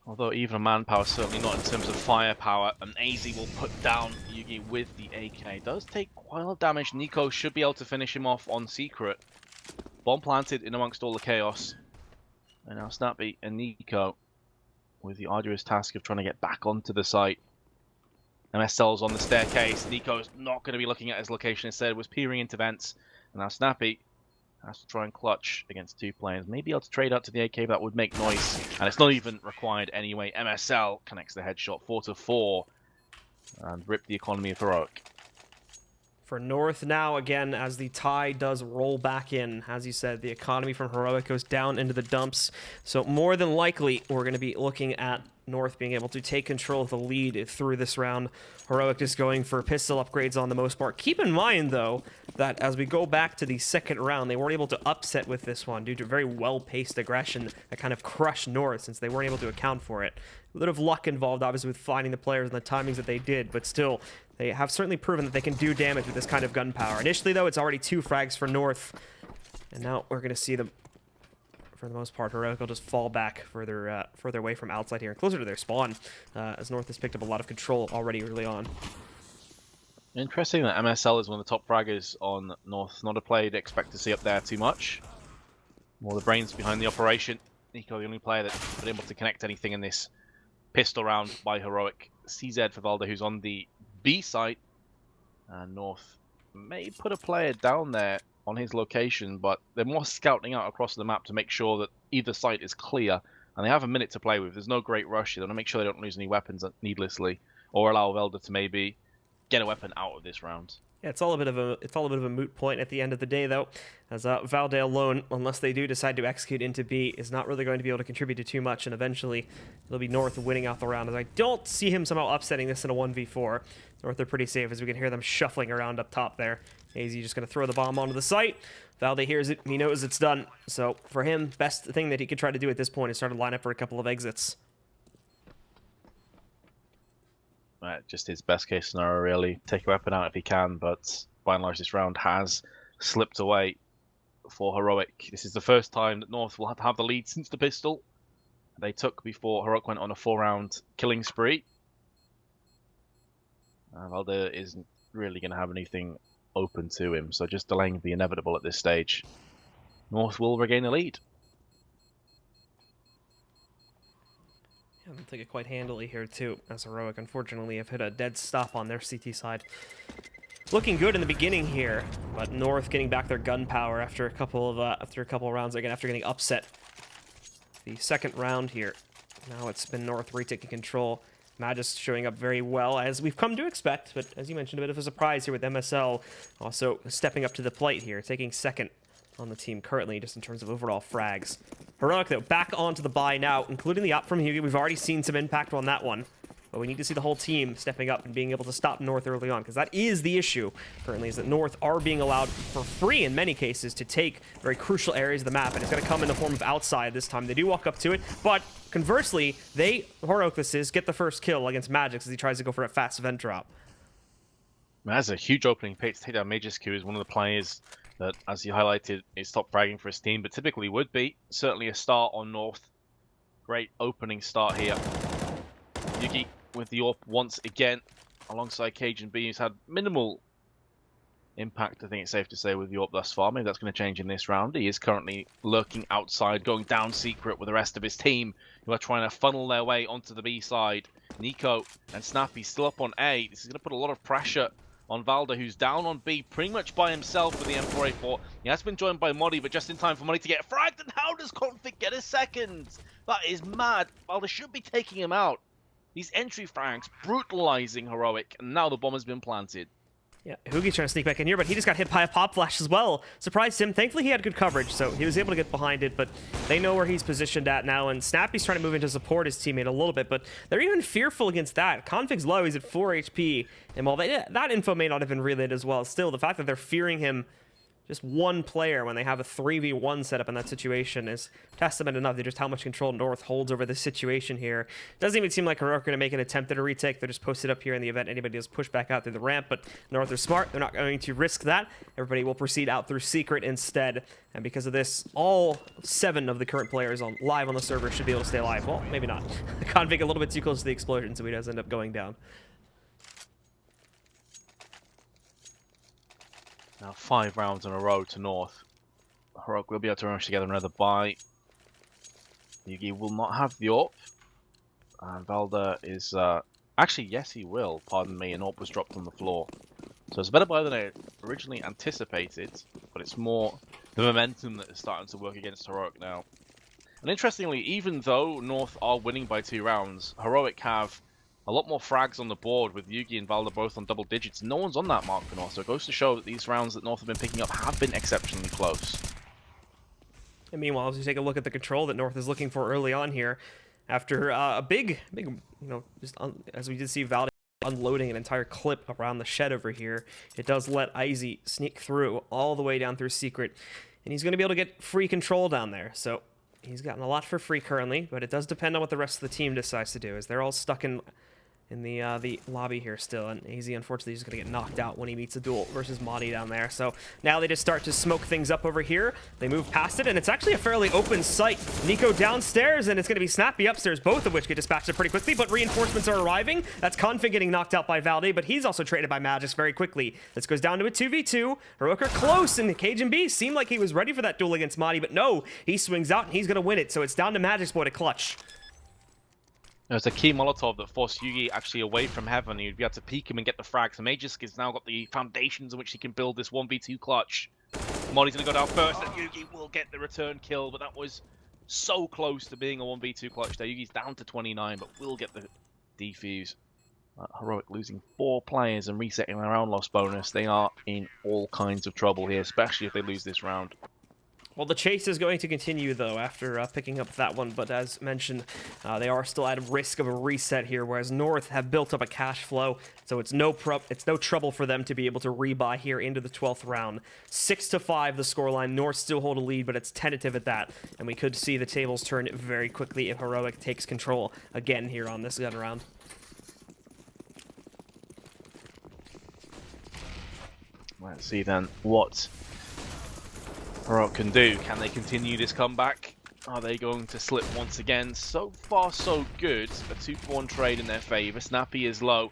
Although even manpower, certainly not in terms of firepower, and AZ will put down Yugi with the AK. Does take quite a lot of damage. Nico should be able to finish him off on secret. Bomb planted in amongst all the chaos. And now Snappy and Nico with the arduous task of trying to get back onto the site. MSL's on the staircase. Nico's not going to be looking at his location instead, was peering into vents. And now Snappy has to try and clutch against 2 players. Maybe able to trade out to the AK, but that would make noise. And it's not even required anyway. MSL connects the headshot 4-4 and rip the economy of Heroic. For North now, again, as the tie does roll back in. As you said, the economy from Heroic goes down into the dumps. So more than likely, we're going to be looking at North being able to take control of the lead through this round. Heroic just going for pistol upgrades on the most part. Keep in mind, though, that as we go back to the second round, they weren't able to upset with this one due to very well-paced aggression that kind of crushed North since they weren't able to account for it. A bit of luck involved, obviously, with finding the players and the timings that they did, but still, they have certainly proven that they can do damage with this kind of gunpowder. Initially, though, it's already 2 frags for North, and now we're going to see them, for the most part, Heroic will just fall back further away from outside here and closer to their spawn, as North has picked up a lot of control already early on. Interesting that MSL is one of the top fraggers on North. Not a player you'd expect to see up there too much. More the brains behind the operation. Nico, the only player that's been able to connect anything in this pistol round by Heroic. CZ for Valda, who's on the B site. And North may put a player down there on his location, but they're more scouting out across the map to make sure that either site is clear. And they have a minute to play with. There's no great rush. They want to make sure they don't lose any weapons needlessly, or allow Velda to maybe get a weapon out of this round. Yeah, it's all a bit of a moot point at the end of the day, though, as Valde alone, unless they do decide to execute into B, is not really going to be able to contribute to too much, and eventually it'll be North winning out the round. As I don't see him somehow upsetting this in a 1v4. North are pretty safe as we can hear them shuffling around up top there. AZ just going to throw the bomb onto the site. Valde hears it, he knows it's done. So for him, best thing that he could try to do at this point is start to line up for a couple of exits. Just his best case scenario, really. Take a weapon out if he can, but by and large, this round has slipped away for Heroic. This is the first time that North will have the lead since the pistol they took before Heroic went on a 4-round killing spree. Valda isn't really going to have anything open to him, so just delaying the inevitable at this stage. North will regain the lead. Yeah, they'll take it quite handily here too, as Heroic unfortunately have hit a dead stop on their CT side. Looking good in the beginning here, but North getting back their gun power after a couple of rounds again, after getting upset. The second round here. Now it's been North retaking control. Magis showing up very well, as we've come to expect, but as you mentioned, a bit of a surprise here with MSL also stepping up to the plate here, taking second on the team currently, just in terms of overall frags. Heroic, though, back onto the buy now, including the op from Hugo. We've already seen some impact on that one, but we need to see the whole team stepping up and being able to stop North early on, because that is the issue currently, is that North are being allowed for free in many cases to take very crucial areas of the map, and it's going to come in the form of outside this time. They do walk up to it, but conversely, Heroic get the first kill against Magix as he tries to go for a fast vent drop. That's a huge opening pick to take down Majescu, is one of the players that, as you highlighted, is top fragging for his team, but typically would be. Certainly a start on North. Great opening start here. Yugi with the AWP once again, alongside Cajun B, who's had minimal impact, I think it's safe to say, with the AWP thus far. Maybe that's going to change in this round. He is currently lurking outside, going down secret with the rest of his team, who are trying to funnel their way onto the B side. Nico and Snappy still up on A. This is going to put a lot of pressure on Valda, who's down on B pretty much by himself with the M4A4. He has been joined by Modi, but just in time for Modi to get fragged. And how does Config get a second? That is mad. Valda should be taking him out. These entry frags brutalizing Heroic, and now the bomb has been planted. Yeah, Hugi's trying to sneak back in here, but he just got hit by a pop flash as well. Surprised him. Thankfully, he had good coverage, so he was able to get behind it, but they know where he's positioned at now, and Snappy's trying to move in to support his teammate a little bit, but they're even fearful against that. Config's low, he's at 4 HP, and while that info may not have been relayed as well, still, the fact that they're fearing him just one player when they have a 3v1 setup in that situation is testament enough to just how much control North holds over this situation here. Doesn't even seem like Heroic are going to make an attempt at a retake. They're just posted up here in the event anybody does push back out through the ramp, but North are smart. They're not going to risk that. Everybody will proceed out through secret instead, and because of this, all 7 of the current players live on the server should be able to stay alive. Well, maybe not. Config a little bit too close to the explosion, so he does end up going down. Now 5 rounds in a row to North. Heroic will be able to rush together another buy. Yugi will not have the AWP. And Valda is... actually, yes, he will. Pardon me. An AWP was dropped on the floor. So it's a better buy than I originally anticipated. But it's more the momentum that is starting to work against Heroic now. And interestingly, even though North are winning by 2 rounds, Heroic have a lot more frags on the board, with Yugi and Valda both on double digits. No one's on that mark for North, so it goes to show that these rounds that North have been picking up have been exceptionally close. And meanwhile, as we take a look at the control that North is looking for early on here, after a big, as we did see Valda unloading an entire clip around the shed over here, it does let Izzy sneak through all the way down through secret, and he's going to be able to get free control down there. So he's gotten a lot for free currently, but it does depend on what the rest of the team decides to do, as they're all stuck in the lobby here still, and AZ unfortunately is going to get knocked out when he meets a duel versus Madi down there. So now they just start to smoke things up over here. They move past it, and it's actually a fairly open site. Nico downstairs, and it's going to be Snappy upstairs, both of which get dispatched pretty quickly, but reinforcements are arriving. That's Config getting knocked out by Valde, but he's also traded by Magix very quickly. This goes down to a 2v2. Heroic are close, and Cajun B seemed like he was ready for that duel against Madi, but no, he swings out, and he's going to win it. So it's down to Magix boy to clutch. There's a key Molotov that forced Yugi actually away from Heaven. He'd be able to peek him and get the frag. So Magisk has now got the foundations in which he can build this 1v2 clutch. Modi's going to go down first, and Yugi will get the return kill, but that was so close to being a 1v2 clutch there. Yugi's down to 29, but will get the defuse. Heroic losing 4 players and resetting their round loss bonus. They are in all kinds of trouble here, especially if they lose this round. Well, the chase is going to continue, though, after picking up that one, but as mentioned, they are still at risk of a reset here, whereas North have built up a cash flow, so it's no trouble for them to be able to rebuy here into the 12th round. 6-5 the scoreline. North still hold a lead, but it's tentative at that, and we could see the tables turn very quickly if Heroic takes control again here on this gun round. Let's see then what Heroic can do. Can they continue this comeback? Are they going to slip once again? So far, so good. A 2-for-1 trade in their favor. Snappy is low.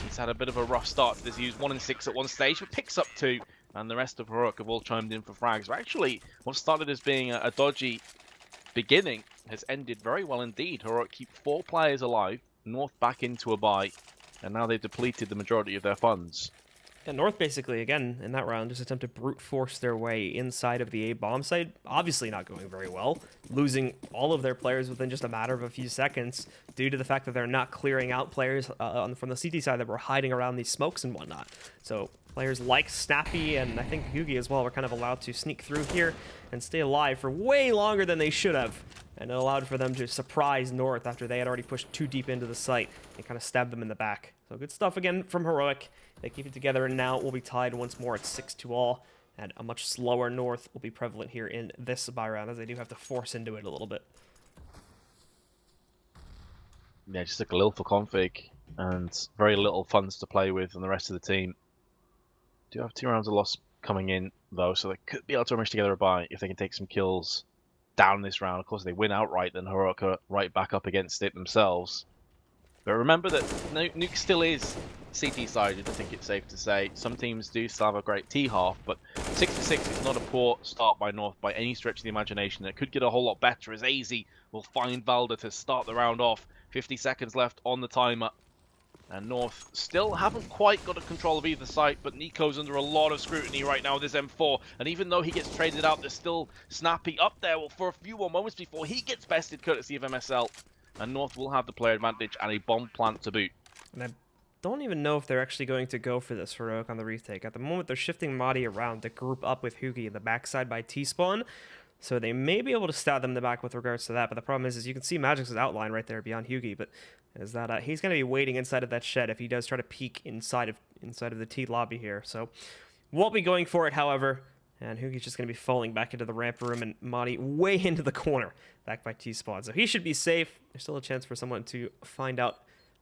He's had a bit of a rough start to this. He used 1 and 6 at one stage, but picks up 2. And the rest of Heroic have all chimed in for frags. But actually, what started as being a dodgy beginning has ended very well indeed. Heroic keep 4 players alive, North back into a bye, and now they've depleted the majority of their funds. And North basically, again, in that round, just attempt to brute force their way inside of the A bomb site. Obviously not going very well, losing all of their players within just a matter of a few seconds due to the fact that they're not clearing out players from the CT side that were hiding around these smokes and whatnot. So players like Snappy and I think Hugi as well were kind of allowed to sneak through here and stay alive for way longer than they should have. And it allowed for them to surprise North after they had already pushed too deep into the site and kind of stabbed them in the back. So good stuff again from Heroic. They keep it together, and now we'll be tied once more at 6-all. And a much slower North will be prevalent here in this bye round, as they do have to force into it a little bit. Yeah, just like a little for config, and very little funds to play with on the rest of the team. Do have 2 rounds of loss coming in, though, so they could be able to rush together a bye if they can take some kills down this round. Of course, if they win outright, then Heroic are right back up against it themselves. But remember that Nuke still is CT-sided, I think it's safe to say. Some teams do still have a great T-half, but 6-6 is not a poor start by North by any stretch of the imagination. It could get a whole lot better as AZ will find Valda to start the round off. 50 seconds left on the timer. And North still haven't quite got a control of either side, but Nico's under a lot of scrutiny right now with his M4. And even though he gets traded out, there's still Snappy up there for a few more moments before he gets bested courtesy of MSL. And North will have the player advantage and a bomb plant to boot. And I don't even know if they're actually going to go for this Heroic on the retake. At the moment, they're shifting Madi around to group up with Hugi in the backside by T-spawn. So they may be able to stab them in the back with regards to that. But the problem is you can see Magic's outline right there beyond Hugi. But is that he's going to be waiting inside of that shed if he does try to peek inside of the T lobby here. So won't be going for it, however. And Hugi's just going to be falling back into the ramp room, and Madi way into the corner, back by T-spawn. So he should be safe. There's still a chance for someone to find out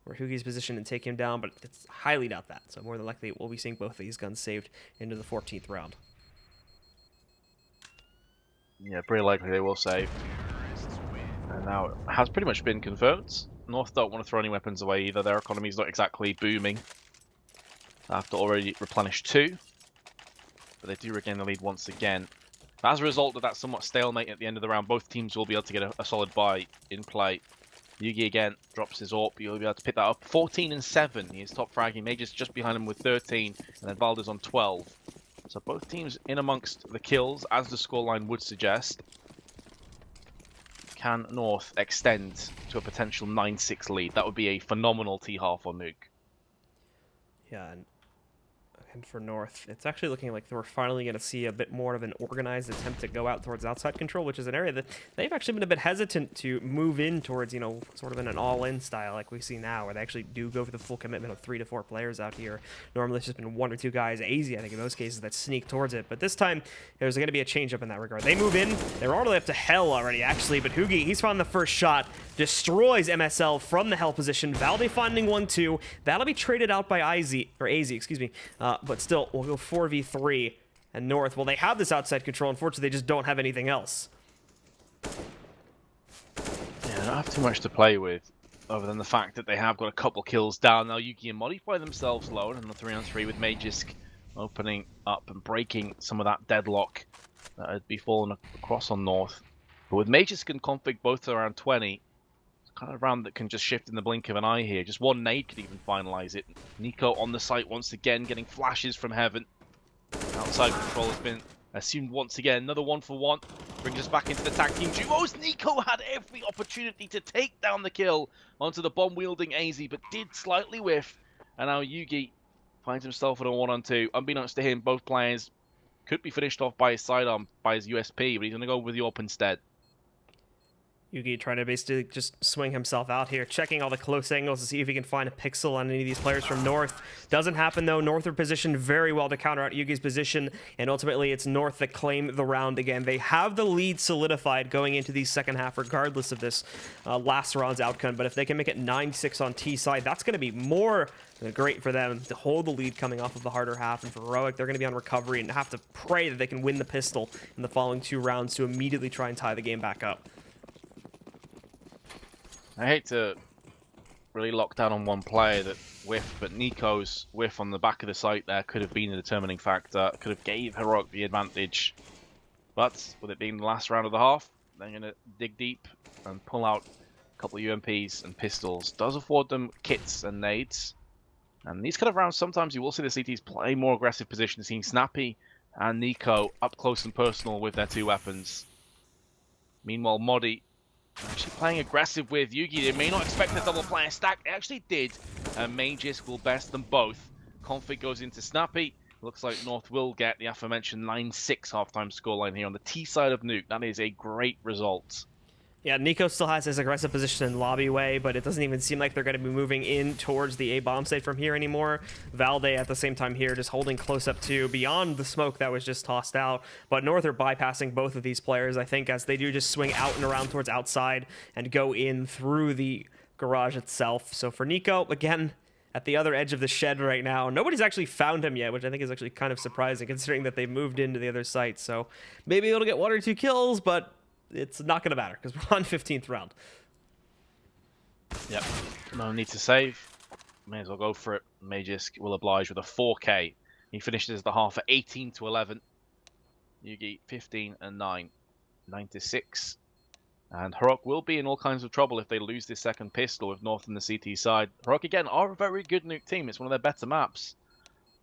where Hugi's position and take him down, but it's highly doubt that. So more than likely, we'll be seeing both of these guns saved into the 14th round. Yeah, pretty likely they will save. And now it has pretty much been confirmed. North don't want to throw any weapons away either. Their economy's not exactly booming. After already replenished 2. But they do regain the lead once again. But as a result of that somewhat stalemate at the end of the round, both teams will be able to get a solid buy in play. Yugi again drops his AWP. You'll be able to pick that up. 14 and 7. He is top fragging. Major's just behind him with 13. And then Valda's on 12. So both teams in amongst the kills, as the scoreline would suggest. Can North extend to a potential 9-6 lead? That would be a phenomenal T-half on Nuke. Yeah, and for North, it's actually looking like we're finally going to see a bit more of an organized attempt to go out towards outside control, which is an area that they've actually been a bit hesitant to move in towards, you know, sort of in an all-in style like we see now, where they actually do go for the full commitment of 3 to 4 players out here. Normally it's just been 1 or 2 guys, AZ, I think in most cases, that sneak towards it, but this time there's going to be a change up in that regard. They move in, they're all the way up to Hell already, actually, but Hugi, he's found the first shot, destroys MSL from the Hell position. Valde finding 1-2. That'll be traded out by AZ, excuse me. But still, we'll go 4v3. And North, well, they have this outside control. Unfortunately, they just don't have anything else. Yeah, they don't have too much to play with, other than the fact that they have got a couple kills down. Now Yuki and Modify themselves low in the 3-on-3 with Magisk opening up and breaking some of that deadlock that had befallen across on North. But with Magisk and Config both around 20, kind of round that can just shift in the blink of an eye here. Just one nade could even finalize it. Nico on the site once again, getting flashes from heaven. Outside control has been assumed once again. Another 1-for-1 brings us back into the tag team duos. Nico had every opportunity to take down the kill onto the bomb-wielding AZ, but did slightly whiff. And now Yugi finds himself in a 1-on-2. Unbeknownst to him, both players could be finished off by his sidearm, by his USP, but he's going to go with the AWP instead. Yugi trying to basically just swing himself out here, checking all the close angles to see if he can find a pixel on any of these players from North. Doesn't happen, though. North are positioned very well to counter out Yugi's position, and ultimately it's North that claim the round again. They have the lead solidified going into the second half, regardless of this last round's outcome, but if they can make it 9-6 on T side, that's going to be more than great for them to hold the lead coming off of the harder half. And for Heroic, they're going to be on recovery and have to pray that they can win the pistol in the following 2 rounds to immediately try and tie the game back up. I hate to really locked down on one player that whiffed, but Nico's whiff on the back of the site there could have been a determining factor, could have gave Heroic the advantage. But with it being the last round of the half, they're going to dig deep and pull out a couple of UMPs and pistols. Does afford them kits and nades. And these kind of rounds, sometimes you will see the CTs play more aggressive positions, seeing Snappy and Nico up close and personal with their 2 weapons. Meanwhile, Modi actually playing aggressive with Yugi. They may not expect a double player stack. They actually did. And Magisk will best them both. Config goes into Snappy. Looks like North will get the aforementioned 9-6 halftime scoreline here on the T side of Nuke. That is a great result. Yeah, Nico still has his aggressive position in lobby way, but it doesn't even seem like they're going to be moving in towards the A bomb site from here anymore. Valde at the same time here just holding close up to beyond the smoke that was just tossed out. But North are bypassing both of these players, I think, as they do just swing out and around towards outside and go in through the garage itself. So for Nico, again, at the other edge of the shed right now. Nobody's actually found him yet, which I think is actually kind of surprising considering that they moved into the other site. So maybe it'll get 1 or 2 kills, but it's not going to matter because we're on 15th round. Yep, no need to save. May as well go for it. Magisk will oblige with a 4K. He finishes the half at 18-11. Yugi 15 and 9, 9-6. And Heroic will be in all kinds of trouble if they lose this second pistol with North on the CT side. Heroic, again, are a very good Nuke team. It's one of their better maps.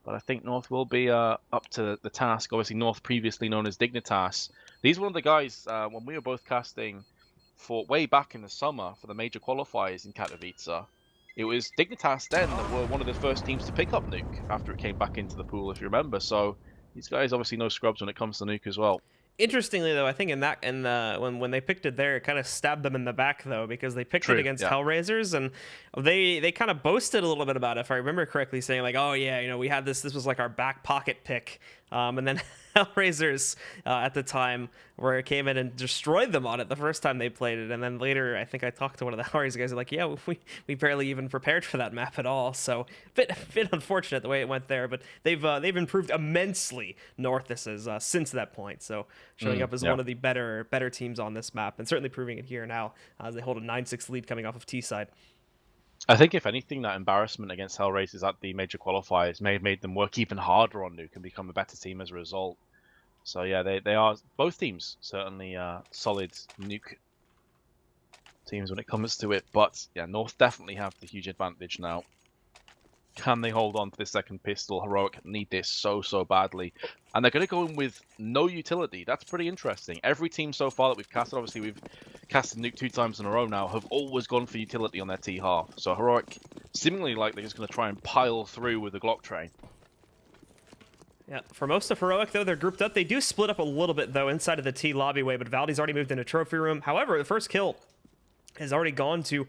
But I think North will be up to the task. Obviously, North previously known as Dignitas. These were one of the guys, when we were both casting for way back in the summer for the major qualifiers in Katowice. It was Dignitas then that were one of the first teams to pick up Nuke after it came back into the pool, if you remember. So these guys obviously know scrubs when it comes to Nuke as well. Interestingly, though, I think when they picked it there, it kind of stabbed them in the back, though, because they picked it against Hellraisers, and they kind of boasted a little bit about it, if I remember correctly, saying like, oh yeah, you know, we had this was like our back pocket pick, and then Hellraisers at the time where it came in and destroyed them on it the first time they played it, and then later I think I talked to one of the Hellraisers guys, like, yeah, we barely even prepared for that map at all, so bit unfortunate the way it went there, but they've improved immensely, North this is since that point, so showing up as one of the better teams on this map, and certainly proving it here now as they hold a 9-6 lead coming off of T side. I think, if anything, that embarrassment against Hellraisers at the major qualifiers may have made them work even harder on Nuke and become a better team as a result. So yeah, they are, both teams, certainly solid Nuke teams when it comes to it. But yeah, North definitely have the huge advantage now. Can they hold on to this second pistol? Heroic need this so badly. And they're going to go in with no utility. That's pretty interesting. Every team so far that we've casted, obviously we've casted Nuke 2 times in a row now, have always gone for utility on their T half. So Heroic, seemingly like they're just going to try and pile through with the Glock train. Yeah, for most of Heroic, though, they're grouped up. They do split up a little bit, though, inside of the T lobby way, but Valdi's already moved into Trophy Room. However, the first kill has already gone to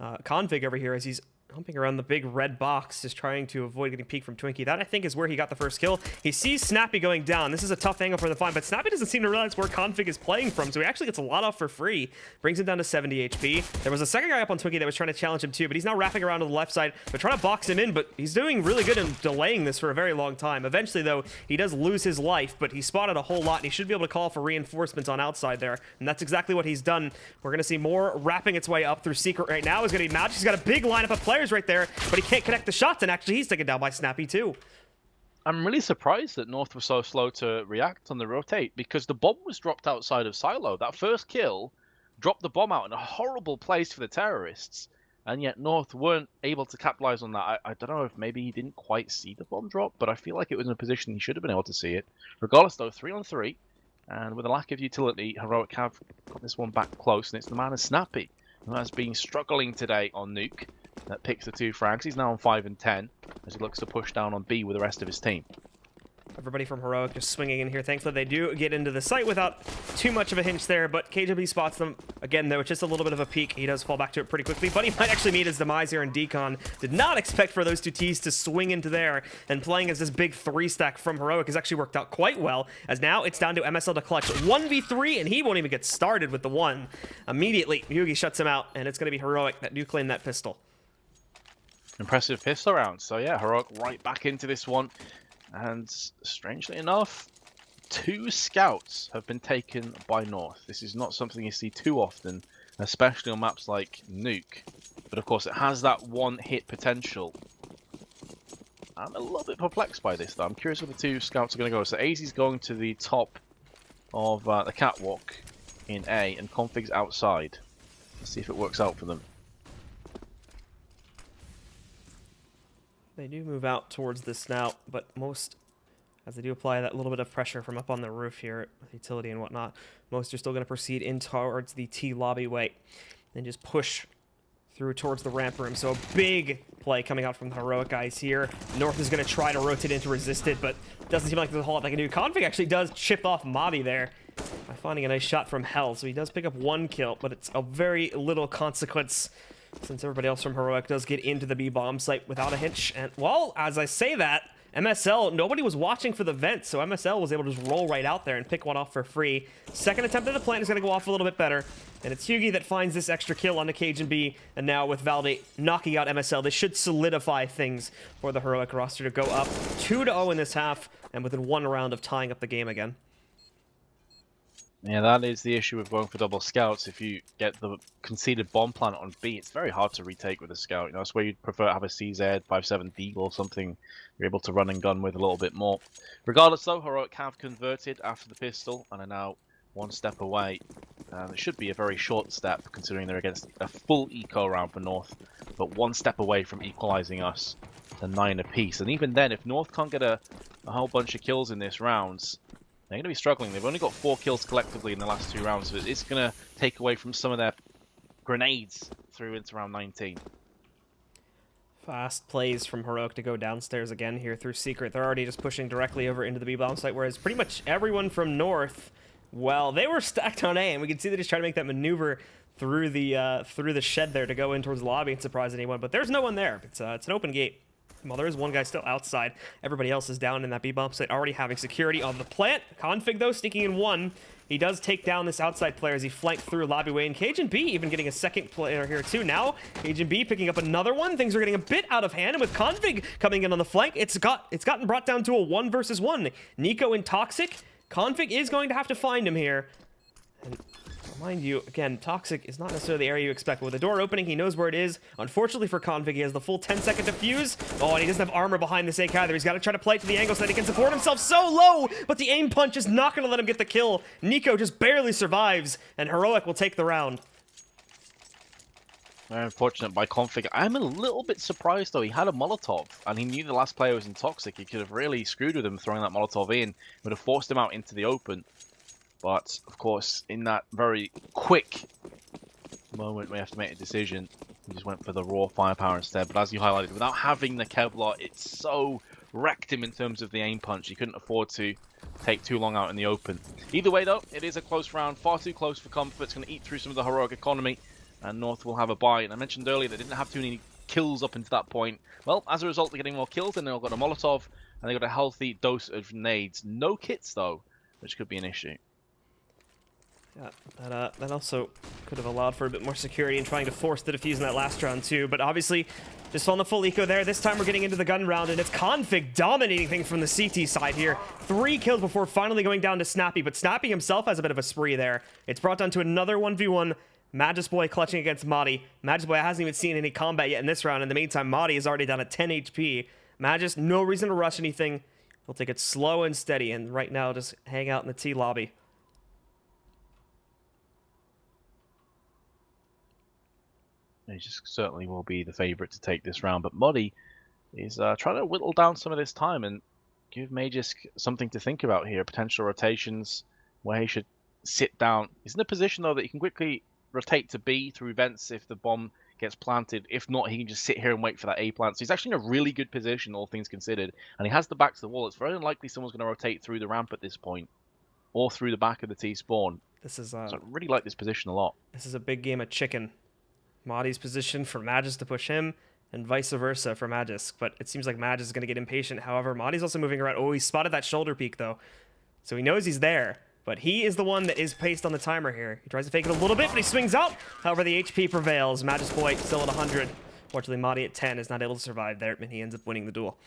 Config over here as he's humping around the big red box, just trying to avoid getting peeked from Twinkie. That, I think, is where he got the first kill. He sees Snappy going down. This is a tough angle for the find, but Snappy doesn't seem to realize where Config is playing from, so he actually gets a lot off for free. Brings him down to 70 HP. There was a second guy up on Twinkie that was trying to challenge him too, but he's now wrapping around to the left side. They're trying to box him in, but he's doing really good in delaying this for a very long time. Eventually, though, he does lose his life, but he spotted a whole lot, and he should be able to call for reinforcements on outside there, and that's exactly what he's done. We're going to see more wrapping its way up through Secret right now. Is going to be Magic. He's got a big lineup of players right there, but he can't connect the shots, and actually he's taken down by Snappy too. I'm really surprised that North was so slow to react on the rotate, because the bomb was dropped outside of Silo. That first kill dropped the bomb out in a horrible place for the terrorists, and yet North weren't able to capitalize on that. I don't know if maybe he didn't quite see the bomb drop, but I feel like it was in a position he should have been able to see it. Regardless though, 3-on-3, and with a lack of utility, Heroic have got this one back close, and it's the man of Snappy, who has been struggling today on Nuke. That picks the 2 frags. He's now on 5 and 10 as he looks to push down on B with the rest of his team. Everybody from Heroic just swinging in here. Thankfully, they do get into the site without too much of a hinge there, but KW spots them. Again, though, it's just a little bit of a peek. He does fall back to it pretty quickly, but he might actually meet his demise here in Decon. Did not expect for those 2 Ts to swing into there, and playing as this big 3-stack from Heroic has actually worked out quite well, as now it's down to MSL to clutch 1v3, and he won't even get started with the 1. Immediately, Yugi shuts him out, and it's going to be Heroic that do claim that pistol. Impressive pistol round. So yeah, Heroic right back into this one. And strangely enough, 2 scouts have been taken by North. This is not something you see too often, especially on maps like Nuke. But of course, it has that one-hit potential. I'm a little bit perplexed by this, though. I'm curious where the two scouts are going to go. So AZ's going to the top of the catwalk in A, and Config's outside. Let's see if it works out for them. They do move out towards this now, but most, as they do apply that little bit of pressure from up on the roof here with utility and whatnot, most are still going to proceed in towards the T lobby way and just push through towards the ramp room. So a big play coming out from the heroic guys here. North is going to try to rotate into resist it, but doesn't seem like there's a whole lot they can do. Config actually does chip off Madi there by finding a nice shot from Hell. So he does pick up 1 kill, but it's a very little consequence since everybody else from Heroic does get into the B bomb site without a hitch. And, well, as I say that, MSL, nobody was watching for the vent, so MSL was able to just roll right out there and pick one off for free. Second attempt at the plant is going to go off a little bit better, and it's Hugi that finds this extra kill on the Cajun B, and now with Valde knocking out MSL, this should solidify things for the Heroic roster to go up 2-0 in this half, and within 1 round of tying up the game again. Yeah, that is the issue with going for double scouts. If you get the conceded bomb plant on B, it's very hard to retake with a scout. You know, that's where you'd prefer to have a CZ, 5.7 Deagle, or something you're able to run and gun with a little bit more. Regardless, though, Heroic have converted after the pistol and are now 1 step away. It should be a very short step, considering they're against a full eco round for North, but 1 step away from equalizing us to 9 apiece. And even then, if North can't get a whole bunch of kills in this round, they're going to be struggling. They've only got 4 kills collectively in the last 2 rounds, so it's going to take away from some of their grenades through into round 19. Fast plays from Heroic to go downstairs again here through Secret. They're already just pushing directly over into the B-bomb site, whereas pretty much everyone from North, well, they were stacked on A, and we can see they just try to make that maneuver through the shed there to go in towards the lobby and surprise anyone, but there's no one there. It's an open gate. Well, there is 1 guy still outside. Everybody else is down in that B-bomb site, already having security on the plant. Config, though, sneaking in 1. He does take down this outside player as he flanked through lobby way, and Cajun B even getting a second player here, too. Now, Cajun B picking up another one. Things are getting a bit out of hand, and with Config coming in on the flank, it's gotten brought down to a 1 versus 1. Nico and Toxic. Config is going to have to find him here. And mind you, again, Toxic is not necessarily the area you expect. With the door opening, he knows where it is. Unfortunately for Config, he has the full 10-second defuse. Oh, and he doesn't have armor behind the stake either. He's got to try to play it to the angle so that he can support himself so low, but the aim punch is not going to let him get the kill. Nico just barely survives, and Heroic will take the round. Very unfortunate by Config. I'm a little bit surprised, though. He had a Molotov, and he knew the last player was in Toxic. He could have really screwed with him throwing that Molotov in. Would have forced him out into the open. But, of course, in that very quick moment we have to make a decision, he just went for the raw firepower instead. But as you highlighted, without having the Kevlar, it so wrecked him in terms of the aim punch. He couldn't afford to take too long out in the open. Either way, though, it is a close round. Far too close for Comfort. It's going to eat through some of the Heroic economy, and North will have a bye. And I mentioned earlier they didn't have too many kills up until that point. Well, as a result, they're getting more kills, and they've got a Molotov, and they've got a healthy dose of nades. No kits, though, which could be an issue. Yeah, that also could have allowed for a bit more security in trying to force the defuse in that last round too, but obviously just on the full eco there. This time we're getting into the gun round, and it's Config dominating things from the CT side here. 3 kills before finally going down to Snappy, but Snappy himself has a bit of a spree there. It's brought down to another 1v1. Magus Boy clutching against Madi. Magus Boy hasn't even seen any combat yet in this round. In the meantime, Madi is already down at 10 HP. Magus, no reason to rush anything. He'll take it slow and steady, and right now just hang out in the T lobby. He just certainly will be the favourite to take this round, but Muddy is trying to whittle down some of this time and give Magisk something to think about here. Potential rotations where he should sit down. He's in a position, though, that he can quickly rotate to B through vents if the bomb gets planted. If not, he can just sit here and wait for that A plant. So he's actually in a really good position, all things considered. And he has the back to the wall. It's very unlikely someone's going to rotate through the ramp at this point, or through the back of the T spawn. This is so I really like this position a lot. This is a big game of chicken. Madi's position for Magisk to push him, and vice versa for Magisk. But it seems like Magisk is going to get impatient. However, Madi's also moving around. Oh, he spotted that shoulder peek, though. So he knows he's there. But he is the one that is paced on the timer here. He tries to fake it a little bit, but he swings out. However, the HP prevails. Magisk Boy still at 100. Fortunately, Madi at 10 is not able to survive there, and he ends up winning the duel.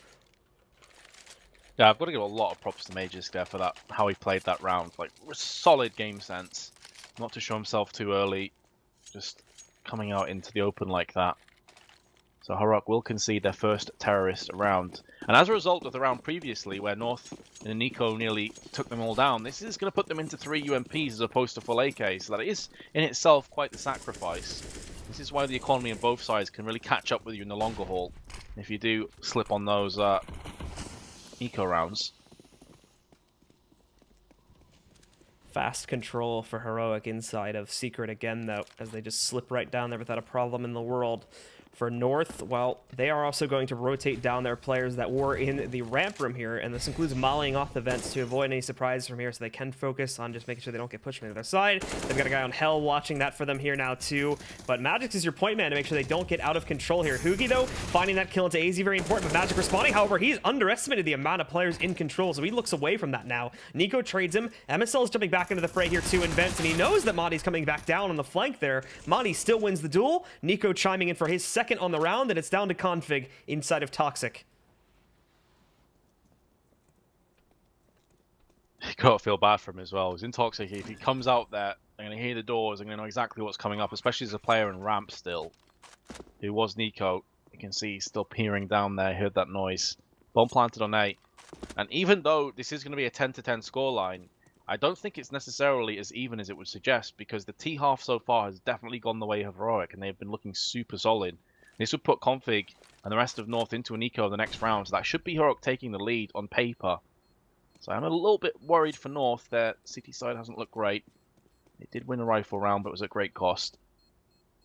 Yeah, I've got to give a lot of props to Magisk there for that, how he played that round. Like, solid game sense. Not to show himself too early. Just coming out into the open like that. So Heroic will concede their first terrorist round. And as a result of the round previously, where North and Nico nearly took them all down, this is going to put them into 3 UMPs as opposed to full AK, so that is in itself quite the sacrifice. This is why the economy on both sides can really catch up with you in the longer haul, if you do slip on those eco rounds. Fast control for Heroic inside of Secret again, though, as they just slip right down there without a problem in the world. For North, well, they are also going to rotate down their players that were in the ramp room here, and this includes mollying off the vents to avoid any surprises from here so they can focus on just making sure they don't get pushed from the other side. They've got a guy on Hell watching that for them here now, too. But Magix is your point man to make sure they don't get out of control here. Hugi, though, finding that kill into AZ, very important, but Magic responding. However, he's underestimated the amount of players in control, so he looks away from that now. Nico trades him. MSL is jumping back into the fray here, too, in vents, and he knows that Madi's coming back down on the flank there. Madi still wins the duel. Nico chiming in for his second on the round, and it's down to Config inside of Toxic. You gotta feel bad for him as well. He's in Toxic. If he comes out there, I'm gonna hear the doors. I'm gonna know exactly what's coming up, especially as a player in ramp still. Who was Nico? You can see he's still peering down there. Heard that noise. Bomb planted on A. And even though this is gonna be a 10-10 scoreline, I don't think it's necessarily as even as it would suggest, because the T half so far has definitely gone the way of Heroic, and they've been looking super solid. This would put Config and the rest of North into an eco the next round, so that should be Heroic taking the lead on paper. So I'm a little bit worried for North. Their city side hasn't looked great. They did win a rifle round, but it was at great cost.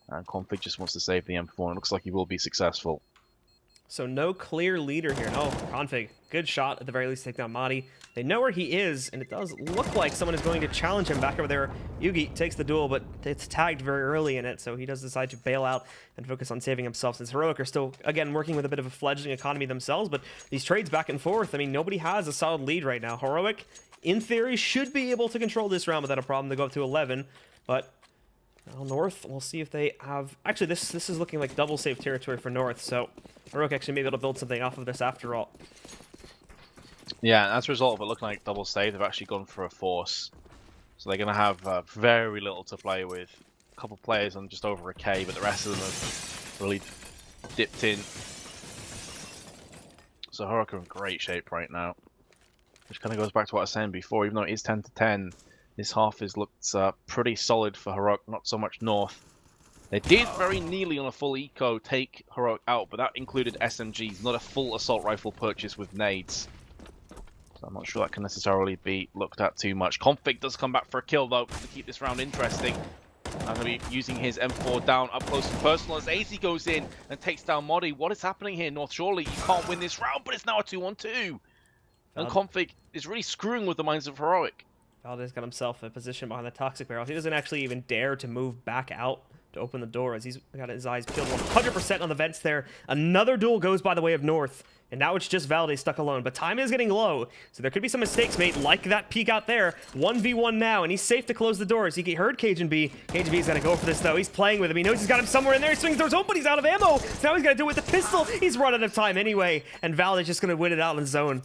And Config just wants to save the M4, and it looks like he will be successful. So no clear leader here. No, Config. Good shot, at the very least, to take down Madi. They know where he is, and it does look like someone is going to challenge him back over there. Yugi takes the duel, but it's tagged very early in it, so he does decide to bail out and focus on saving himself, since Heroic are still, again, working with a bit of a fledgling economy themselves, but these trades back and forth, I mean, nobody has a solid lead right now. Heroic, in theory, should be able to control this round without a problem to go up to 11, but well, North, we'll see if they have... Actually, this is looking like double save territory for North, so Heroic actually may be able to build something off of this after all. Yeah, as a result of it looking like double save, they've actually gone for a force. So they're going to have very little to play with. A couple players on just over a K, but the rest of them have really dipped in. So Heroic are in great shape right now. Which kind of goes back to what I was saying before, even though it is 10-10, this half has looked pretty solid for Heroic, not so much North. They did very nearly on a full eco take Heroic out, but that included SMGs, not a full assault rifle purchase with nades. So I'm not sure that can necessarily be looked at too much. Config does come back for a kill, though, to keep this round interesting. I'm going to be using his M4 down up close and personal as AZ goes in and takes down Modi. What is happening here, North? Surely you can't win this round, but it's now a 2-on-2. And Config is really screwing with the minds of Heroic. Valdez got himself in a position behind the Toxic barrel. He doesn't actually even dare to move back out to open the door, as he's got his eyes peeled 100% on the vents there. Another duel goes by the way of North, and now it's just Valdez stuck alone. But time is getting low, so there could be some mistakes made, like that peek out there. 1v1 now, and he's safe to close the doors. He heard Cajun B. Cajun B's got to go for this, though. He's playing with him. He knows he's got him somewhere in there. He swings the doors open. He's out of ammo. So now he's got to do it with the pistol. He's run out of time anyway, and Valdez just going to win it out in zone.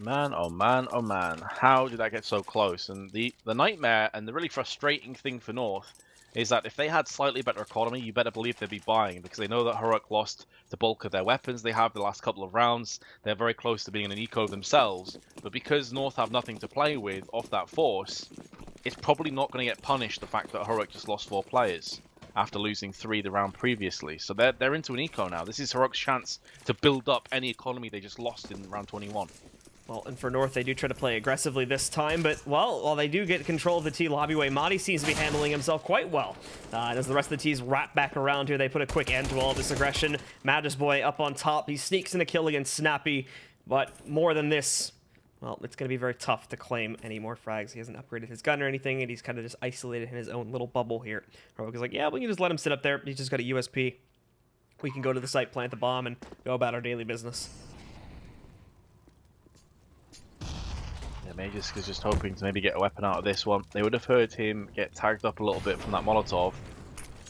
Man, oh man, oh man. How did that get so close? And the nightmare and the really frustrating thing for North is that if they had slightly better economy, you better believe they'd be buying, because they know that Heroic lost the bulk of their weapons they have the last couple of rounds. They're very close to being an eco themselves, but because North have nothing to play with off that force, it's probably not going to get punished, the fact that Heroic just lost 4 players after losing 3 the round previously. So they're into an eco now. This is Heroic's chance to build up any economy they just lost in round 21. Well, and for North, they do try to play aggressively this time, but, well, while they do get control of the T lobbyway, Madi seems to be handling himself quite well. And as the rest of the T's wrap back around here, they put a quick end to all this aggression. Magus Boy up on top. He sneaks in a kill against Snappy, but more than this, well, it's going to be very tough to claim any more frags. He hasn't upgraded his gun or anything, and he's kind of just isolated in his own little bubble here. Heroic is like, yeah, we can just let him sit up there. He's just got a USP. We can go to the site, plant the bomb, and go about our daily business. Yeah, Magus is just hoping to maybe get a weapon out of this one. They would have heard him get tagged up a little bit from that Molotov.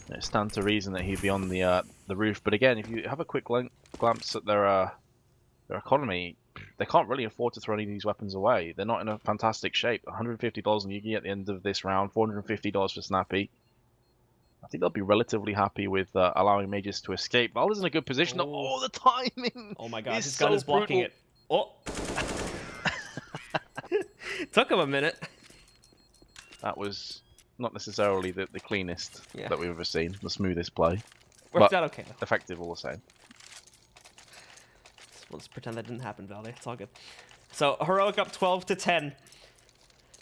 It stands to reason that he'd be on the roof. But again, if you have a quick glance at their economy, they can't really afford to throw any of these weapons away. They're not in a fantastic shape. $150 on Yugi at the end of this round, $450 for Snappy. I think they'll be relatively happy with allowing Mages to escape. Valda's in a good position. Oh, the timing! Oh my god, is his gun so is blocking brutal. it. Oh! Took him a minute. That was not necessarily the cleanest Yeah. that we've ever seen, the smoothest play. Worked out okay, though. Effective all the same. We'll just pretend that didn't happen, Valde. It's all good. So, Heroic up 12-10.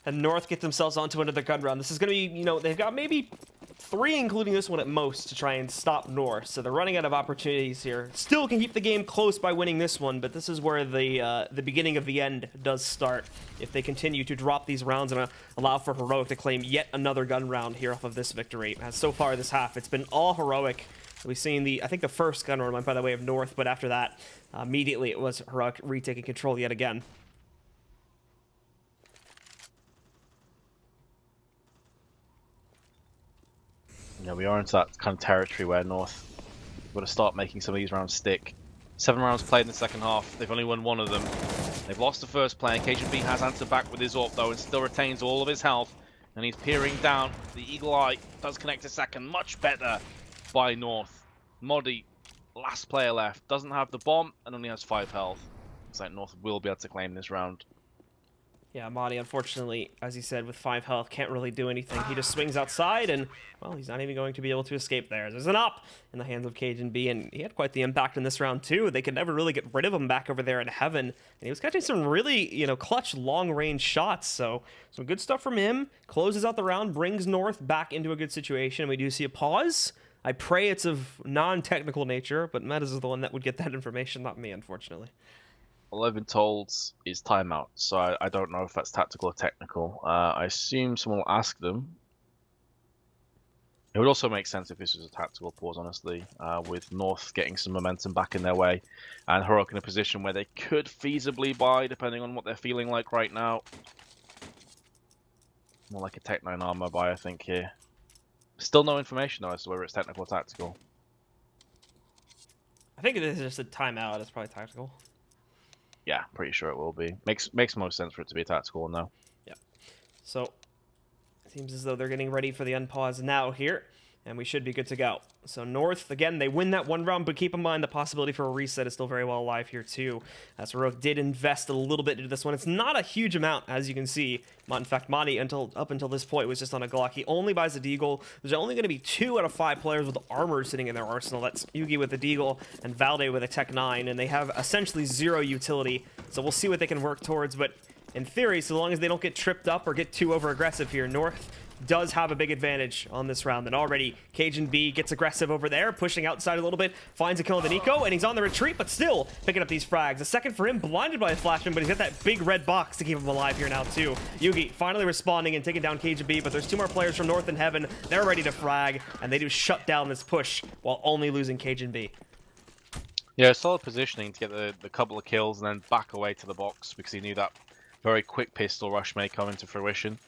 And North get themselves onto another gun round. This is going to be, you know, they've got maybe 3, including this one at most, to try and stop North. So they're running out of opportunities here. Still can keep the game close by winning this one, but this is where the beginning of the end does start. If they continue to drop these rounds and allow for Heroic to claim yet another gun round here off of this victory. As so far this half, it's been all Heroic. We've seen I think the first gun round went by the way of North, but after that, immediately it was Heroic retaking control yet again. Yeah, we are into that kind of territory where North got to start making some of these rounds stick. 7 rounds played in the second half. They've only won 1 of them. They've lost the first play. KGB has answered back with his AWP though and still retains all of his health. And he's peering down. The Eagle Eye does connect a second. Much better by North. Modi, last player left, doesn't have the bomb and only has 5 health. Looks like North will be able to claim this round. Yeah, Madi, unfortunately, as he said, with 5 health, can't really do anything. He just swings outside, and, well, he's not even going to be able to escape there. There's an up in the hands of Cajun B, and he had quite the impact in this round, too. They could never really get rid of him back over there in Heaven, and he was catching some really, you know, clutch long-range shots, so some good stuff from him. Closes out the round, brings North back into a good situation. We do see a pause. I pray it's of non-technical nature, but Metas is the one that would get that information, not me, unfortunately. All I've been told is timeout, so I don't know if that's tactical or technical. I assume someone will ask them. It would also make sense if this was a tactical pause, honestly, with North getting some momentum back in their way, and Heroic in a position where they could feasibly buy, depending on what they're feeling like right now. More like a Tech 9 armor buy, I think, here. Still no information, though, as to whether it's technical or tactical. I think it is just a timeout. It's probably tactical. Yeah, pretty sure it will be. Makes most sense for it to be a tactical one, though. Yeah. So, it seems as though they're getting ready for the unpause now here, and we should be good to go. So North, again, they win that 1 round, but keep in mind the possibility for a reset is still very well alive here, too. As Heroic did invest a little bit into this one. It's not a huge amount, as you can see. In fact, Madi, up until this point, was just on a Glock. He only buys a Deagle. There's only going to be 2 out of 5 players with armor sitting in their arsenal. That's Yugi with a Deagle and Valde with a Tech 9, and they have essentially 0 utility. So we'll see what they can work towards, but in theory, so long as they don't get tripped up or get too over-aggressive here, North does have a big advantage on this round. And already, Cajun B gets aggressive over there, pushing outside a little bit, finds a kill on the Nico, and he's on the retreat, but still picking up these frags. A second for him, blinded by a flashman, but he's got that big red box to keep him alive here now, too. Yugi finally responding and taking down Cajun B, but there's 2 more players from North and Heaven. They're ready to frag, and they do shut down this push while only losing Cajun B. Yeah, solid positioning to get the couple of kills and then back away to the box because he knew that very quick pistol rush may come into fruition.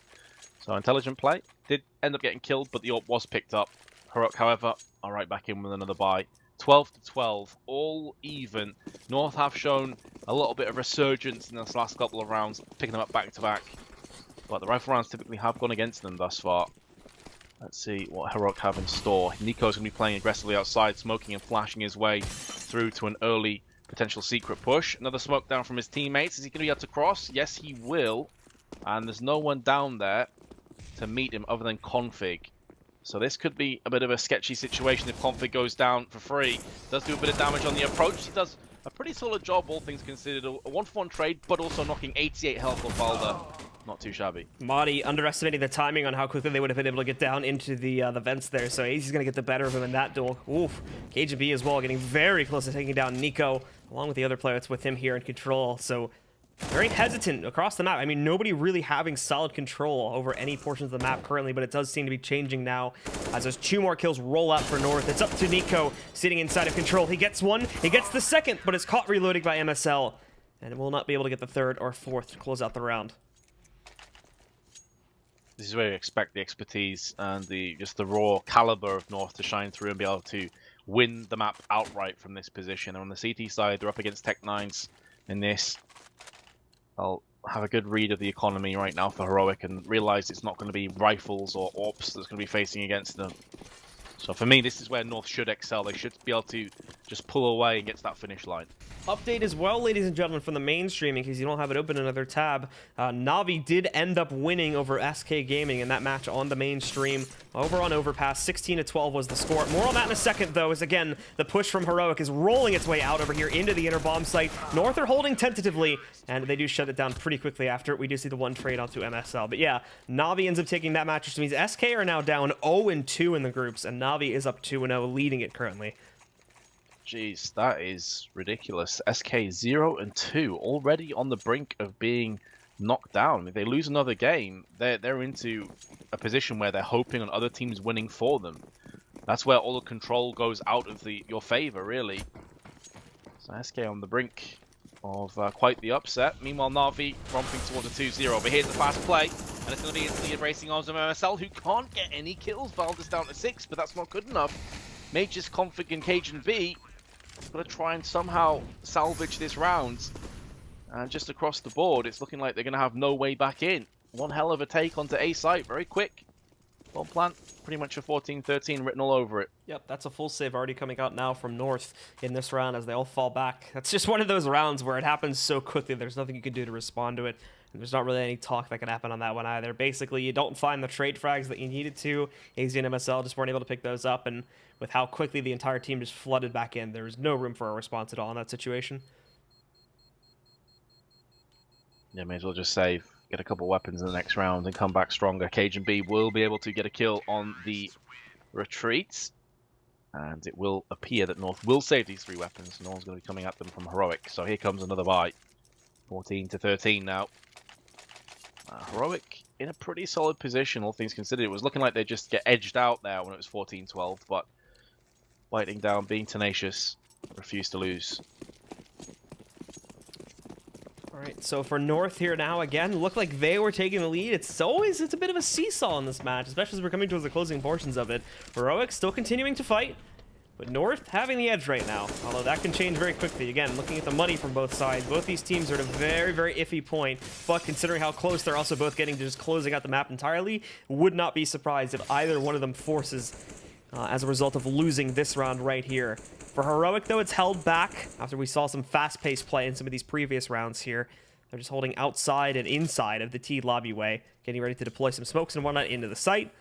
So intelligent play. Did end up getting killed, but the AWP was picked up. Heroic, however, are right back in with another buy. 12-12, all even. North have shown a little bit of resurgence in this last couple of rounds, picking them up back-to-back. But the rifle rounds typically have gone against them thus far. Let's see what Heroic have in store. Nico's going to be playing aggressively outside, smoking and flashing his way through to an early potential secret push. Another smoke down from his teammates. Is he going to be able to cross? Yes, he will. And there's no one down there to meet him other than Config. So this could be a bit of a sketchy situation if Config goes down for free. Does do a bit of damage on the approach. He does a pretty solid job, all things considered. A 1-for-1 trade, but also knocking 88 health off Valda. Not too shabby. Madi underestimating the timing on how quickly they would have been able to get down into the vents there, so AZ's going to get the better of him in that duel. Oof. KGB as well, getting very close to taking down Nico, along with the other player that's with him here in control. So very hesitant across the map. I mean, nobody really having solid control over any portions of the map currently, but it does seem to be changing now as those 2 more kills roll out for North. It's up to Nico sitting inside of control. He gets 1, he gets the second, but is caught reloading by MSL, and will not be able to get the 3rd or 4th to close out the round. This is where you expect the expertise and just the raw caliber of North to shine through and be able to win the map outright from this position. And on the CT side, they're up against Tech 9s in this. I'll have a good read of the economy right now for Heroic and realize it's not going to be rifles or AWPs that's going to be facing against them. So for me, this is where North should excel. They should be able to just pull away and get to that finish line. Update as well, ladies and gentlemen, from the mainstream, in case you don't have it open another tab. Navi did end up winning over SK Gaming in that match on the mainstream. Over on Overpass, 16-12 was the score. More on that in a second, though, as again, the push from Heroic is rolling its way out over here into the inner bomb site. North are holding tentatively, and they do shut it down pretty quickly after. We do see the one trade onto MSL. But yeah, Navi ends up taking that match, which means SK are now down 0-2 in the groups, and Navi is up 2-0, leading it currently. Jeez, that is ridiculous. SK 0-2, already on the brink of being knocked down. If they lose another game, they're into a position where they're hoping on other teams winning for them. That's where all the control goes out of your favor, really. So SK on the brink of quite the upset. Meanwhile, Navi romping towards a 2-0. But here's the fast play, and it's going to be into the embracing arms of MSL, who can't get any kills. Valda's down to 6, but that's not good enough. Major's Config and Cajun V got to try and somehow salvage this round. And just across the board, it's looking like they're going to have no way back in. One hell of a take onto A site, very quick. Bomb plant, pretty much a 14-13 written all over it. Yep, that's a full save already coming out now from North in this round as they all fall back. That's just one of those rounds where it happens so quickly, there's nothing you can do to respond to it. And there's not really any talk that can happen on that one either. Basically, you don't find the trade frags that you needed to. AZ and MSL just weren't able to pick those up, and with how quickly the entire team just flooded back in, there was no room for a response at all in that situation. Yeah, may as well just save, get a couple weapons in the next round and come back stronger. Cajun B will be able to get a kill on the retreat. And it will appear that North will save these 3 weapons. No one's going to be coming at them from Heroic. So here comes another buy. 14-13 now. Heroic in a pretty solid position, all things considered. It was looking like they'd just get edged out there when it was 14-12. But biting down, being tenacious, refused to lose. Alright, so for North here now, again, looked like they were taking the lead. It's a bit of a seesaw in this match, especially as we're coming towards the closing portions of it. Heroic still continuing to fight, but North having the edge right now, although that can change very quickly. Again, looking at the money from both sides, both these teams are at a very, very iffy point, but considering how close they're also both getting to just closing out the map entirely, would not be surprised if either one of them forces as a result of losing this round right here. For Heroic, though, it's held back after we saw some fast-paced play in some of these previous rounds here. They're just holding outside and inside of the T lobbyway, getting ready to deploy some smokes and whatnot into the site.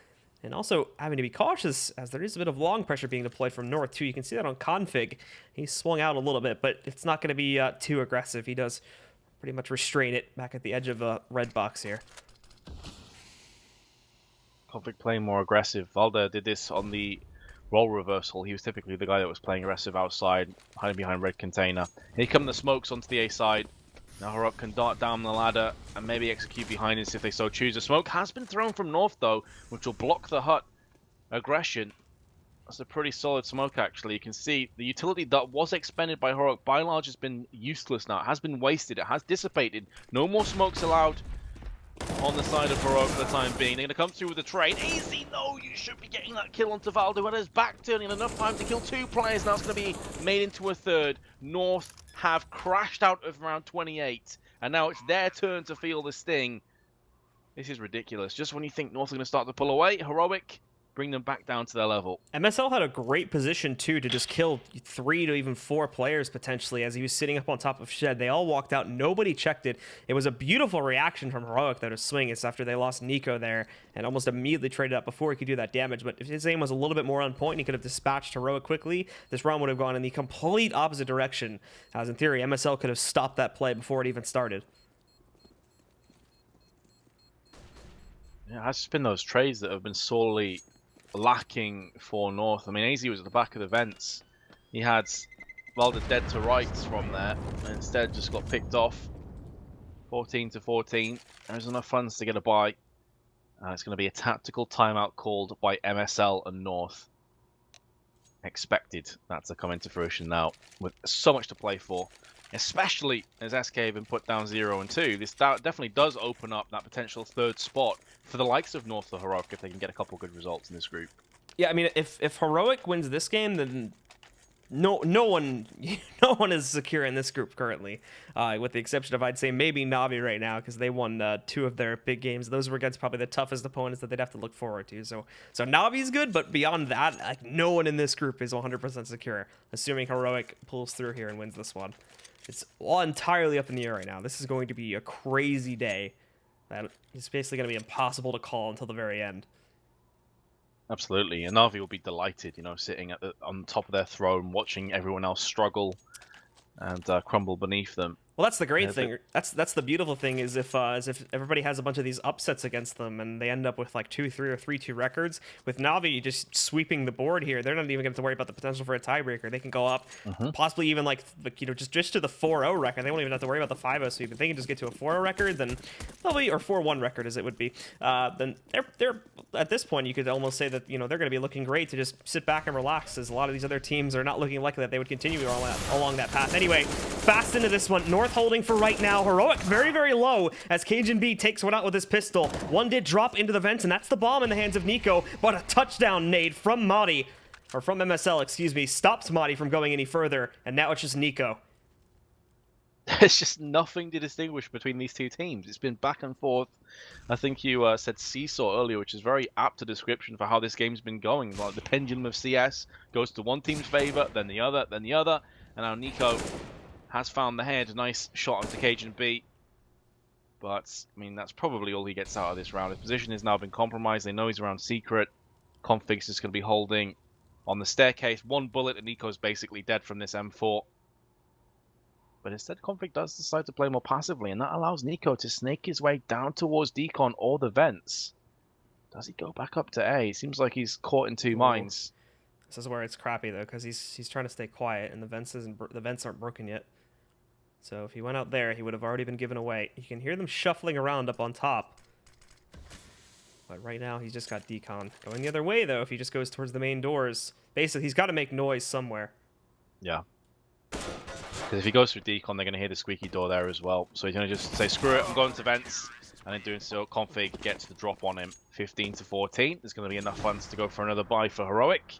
And also having to be cautious as there is a bit of long pressure being deployed from North, too. You can see that on Config. He's swung out a little bit, but it's not going to be too aggressive. He does pretty much restrain it back at the edge of a red box here. Config playing more aggressive. Valda did this on the role reversal. He was typically the guy that was playing aggressive outside, hiding behind red container. Here come the smokes onto the A side. Now Heroic can dart down the ladder and maybe execute behind us if they so choose. A smoke has been thrown from North, though, which will block the hut aggression. That's a pretty solid smoke, actually. You can see the utility that was expended by Heroic by and large has been useless now. It has been wasted. It has dissipated. No more smokes allowed on the side of Heroic for the time being. They're going to come through with a trade. Easy, no, you should be getting that kill onto Valdo. And his back turning enough time to kill 2 players. Now it's going to be made into a third. North have crashed out of round 28. And now it's their turn to feel the sting. This is ridiculous. Just when you think North are going to start to pull away, Heroic bring them back down to their level. MSL had a great position, too, to just kill 3 to even 4 players, potentially, as he was sitting up on top of Shed. They all walked out. Nobody checked it. It was a beautiful reaction from Heroic, though, to swing. It's after they lost Nico there and almost immediately traded up before he could do that damage. But if his aim was a little bit more on point and he could have dispatched Heroic quickly, this round would have gone in the complete opposite direction, as in theory, MSL could have stopped that play before it even started. Yeah, it's just been those trades that have been sorely lacking for North. I mean, AZ was at the back of the vents. He had Valda dead to rights from there, and instead just got picked off. 14-14. There's enough funds to get a buy. It's going to be a tactical timeout called by MSL and North. Expected that to come into fruition now, with so much to play for. Especially as SK have been put down 0-2. This definitely does open up that potential third spot for the likes of North or Heroic if they can get a couple good results in this group. Yeah, I mean, if Heroic wins this game, then no one no one is secure in this group currently, with the exception of, I'd say, maybe Navi right now, because they won 2 of their big games. Those were against probably the toughest opponents that they'd have to look forward to. So Navi's good, but beyond that, like, no one in this group is 100% secure, assuming Heroic pulls through here and wins this one. It's all entirely up in the air right now. This is going to be a crazy day that is basically going to be impossible to call until the very end. Absolutely, and Navi will be delighted, sitting on top of their throne, watching everyone else struggle and crumble beneath them. Well, that's the great thing. That's the beautiful thing is if everybody has a bunch of these upsets against them and they end up with like 2-3 or 3-2 records, with Navi just sweeping the board here, they're not even going to have to worry about the potential for a tiebreaker. They can go up, possibly even like just to the 4-0 record. They won't even have to worry about the 5-0 sweep. If they can just get to a 4-0 record, then probably, or 4-1 record as it would be, then they're at this point you could almost say that they're going to be looking great to just sit back and relax, as a lot of these other teams are not looking likely that they would continue along that path. Anyway, fast into this one. North holding for right now. Heroic very, very low as Cajun B takes one out with his pistol. One did drop into the vents, and that's the bomb in the hands of Nico, but a touchdown nade from Madi, or from MSL, excuse me, stops Madi from going any further, and now it's just Nico. There's just nothing to distinguish between these two teams. It's been back and forth. I think you said seesaw earlier, which is very apt a description for how this game's been going. Like the pendulum of CS goes to one team's favor, then the other, and now Nico has found the head. Nice shot onto Cajun B. But, I mean, that's probably all he gets out of this round. His position has now been compromised. They know he's around secret. Config's just going to be holding on the staircase. One bullet and Nico's basically dead from this M4. But instead, Config does decide to play more passively, and that allows Nico to snake his way down towards Decon or the vents. Does he go back up to A? Seems like he's caught in two minds. This is where it's crappy, though, because he's trying to stay quiet, and the vents aren't broken yet. So if he went out there, he would have already been given away. You can hear them shuffling around up on top. But right now, he's just got Decon. Going the other way, though, if he just goes towards the main doors. Basically, he's got to make noise somewhere. Yeah. Because if he goes through Decon, they're going to hear the squeaky door there as well. So he's going to just say, screw it, I'm going to vents. And in doing so, Config gets the drop on him. 15-14. There's going to be enough funds to go for another buy for Heroic.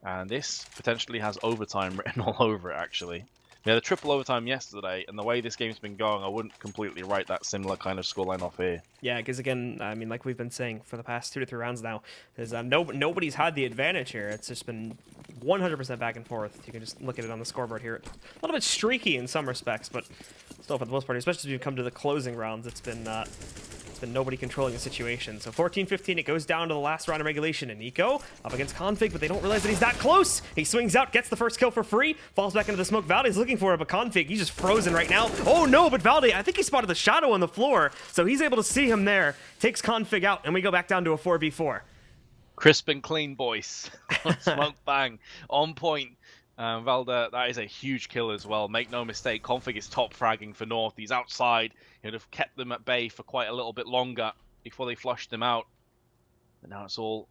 And this potentially has overtime written all over it, actually. We had a triple overtime yesterday, and the way this game's been going, I wouldn't completely write that similar kind of scoreline off here. Yeah, because again, I mean, like we've been saying for the past 2 to 3 rounds now, is nobody's had the advantage here. It's just been 100% back and forth. You can just look at it on the scoreboard here. A little bit streaky in some respects, but still for the most part, especially as we come to the closing rounds, it's been nobody controlling the situation. So 14-15, it goes down to the last round of regulation, and Nico up against Config, but they don't realize that he's that close. He swings out, gets the first kill for free, falls back into the smoke. Valde's looking for it, but Config, he's just frozen right now. Oh no, but Valde, I think he spotted the shadow on the floor, so he's able to see him there, takes Config out, and we go back down to a 4v4. Crisp and clean, boys. Smoke bang, on point. Valde, that is a huge kill as well. Make no mistake, Config is top fragging for North. He's outside. He would have kept them at bay for quite a little bit longer before they flushed them out. But now it's all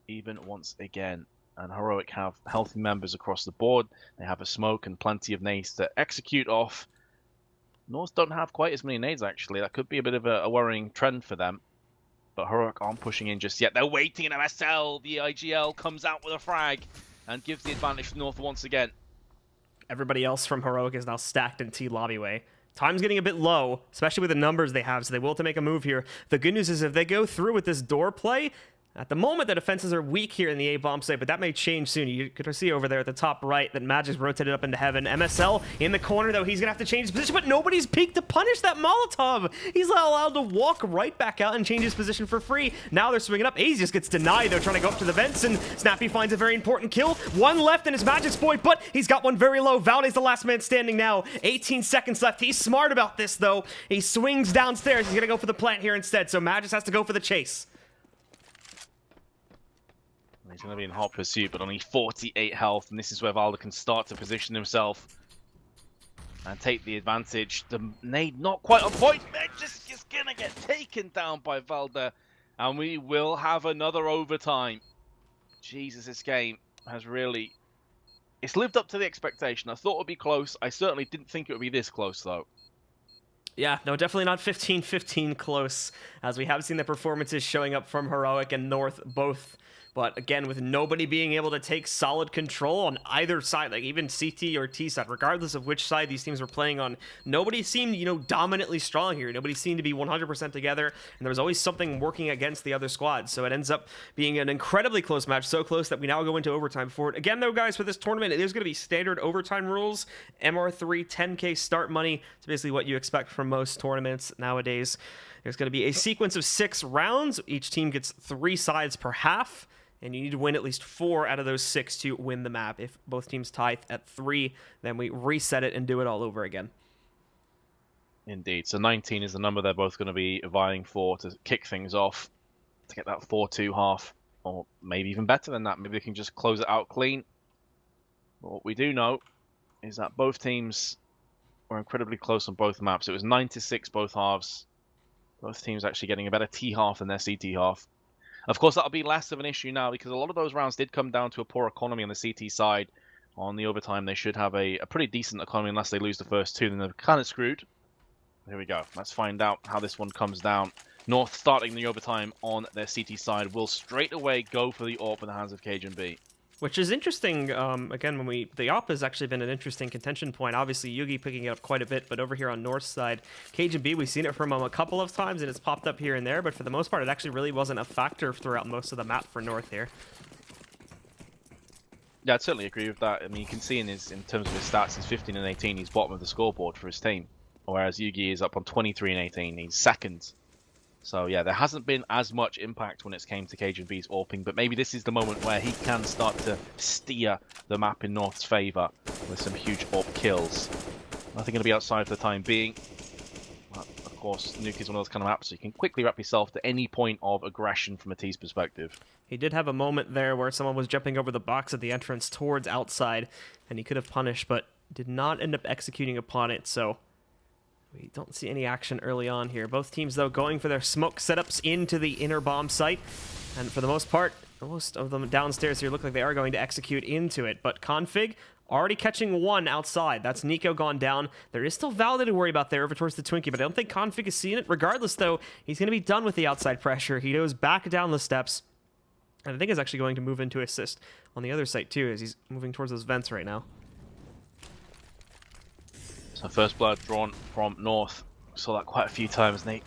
even once again. And Heroic have healthy members across the board. They have a smoke and plenty of nades to execute off. North don't have quite as many nades, actually. That could be a bit of a worrying trend for them. But Heroic aren't pushing in just yet. They're waiting in MSL. The IGL comes out with a frag and gives the advantage to North once again. Everybody else from Heroic is now stacked in T lobbyway. Time's getting a bit low, especially with the numbers they have, so they will have to make a move here. The good news is if they go through with this door play, at the moment the defenses are weak here in the A bomb site, but that may change soon. You could see over there at the top right that Magic's rotated up into heaven. MSL in the corner, though, he's going to have to change his position, but nobody's peeked to punish that Molotov. He's allowed to walk right back out and change his position for free. Now they're swinging up. AZ just gets denied, though, trying to go up to the vents, and Snappy finds a very important kill. One left in his Magic's void, but he's got one very low. Valde's the last man standing now. 18 seconds left. He's smart about this, though. He swings downstairs. He's going to go for the plant here instead, so Magic's has to go for the chase. He's going to be in hot pursuit, but only 48 health, and this is where Valde can start to position himself and take the advantage. The nade not quite on point. Just is going to get taken down by Valde, and we will have another overtime. Jesus, this game has really... It's lived up to the expectation. I thought it would be close. I certainly didn't think it would be this close, though. Yeah, no, definitely not 15-15 close, as we have seen the performances showing up from Heroic and North both But again, with nobody being able to take solid control on either side, like even CT or T side, regardless of which side these teams were playing on, nobody seemed, dominantly strong here. Nobody seemed to be 100% together, and there was always something working against the other squad. So it ends up being an incredibly close match, so close that we now go into overtime for it. Again, though, guys, for this tournament, it is going to be standard overtime rules, MR3, 10K start money. It's basically what you expect from most tournaments nowadays. There's going to be a sequence of 6 rounds. Each team gets 3 sides per half, and you need to win at least 4 out of those 6 to win the map. If both teams tie at 3, then we reset it and do it all over again. Indeed. So 19 is the number they're both going to be vying for to kick things off, to get that 4-2 half, or maybe even better than that. Maybe they can just close it out clean. But what we do know is that both teams were incredibly close on both maps. It was 9-6 both halves. Both teams actually getting a better T half than their CT half. Of course, that'll be less of an issue now because a lot of those rounds did come down to a poor economy on the CT side. On the overtime, they should have a pretty decent economy unless they lose the first 2. Then they're kind of screwed. Here we go. Let's find out how this one comes down. North starting the overtime on their CT side will straight away go for the AWP in the hands of Cajun B. Which is interesting, again, the AWP has actually been an interesting contention point. Obviously, Yugi picking it up quite a bit, but over here on North's side, Cajun B, we've seen it from him a couple of times, and it's popped up here and there, but for the most part, it actually really wasn't a factor throughout most of the map for North here. Yeah, I'd certainly agree with that. I mean, you can see in terms of his stats, he's 15 and 18, he's bottom of the scoreboard for his team, whereas Yugi is up on 23 and 18, he's second. So yeah, there hasn't been as much impact when it came to Cajun B's AWPing, but maybe this is the moment where he can start to steer the map in North's favour with some huge AWP kills. Nothing going to be outside for the time being. But of course, Nuke is one of those kind of maps, so you can quickly wrap yourself to any point of aggression from a T's perspective. He did have a moment there where someone was jumping over the box at the entrance towards outside, and he could have punished, but did not end up executing upon it, so we don't see any action early on here. Both teams, though, going for their smoke setups into the inner bomb site. And for the most part, most of them downstairs here look like they are going to execute into it. But Config already catching one outside. That's Nico gone down. There is still Valid to worry about there over towards the Twinkie, but I don't think Config is seeing it. Regardless, though, he's going to be done with the outside pressure. He goes back down the steps. And I think is actually going to move into assist on the other site, too, as he's moving towards those vents right now. So first blood drawn from North. We saw that quite a few times, Nate.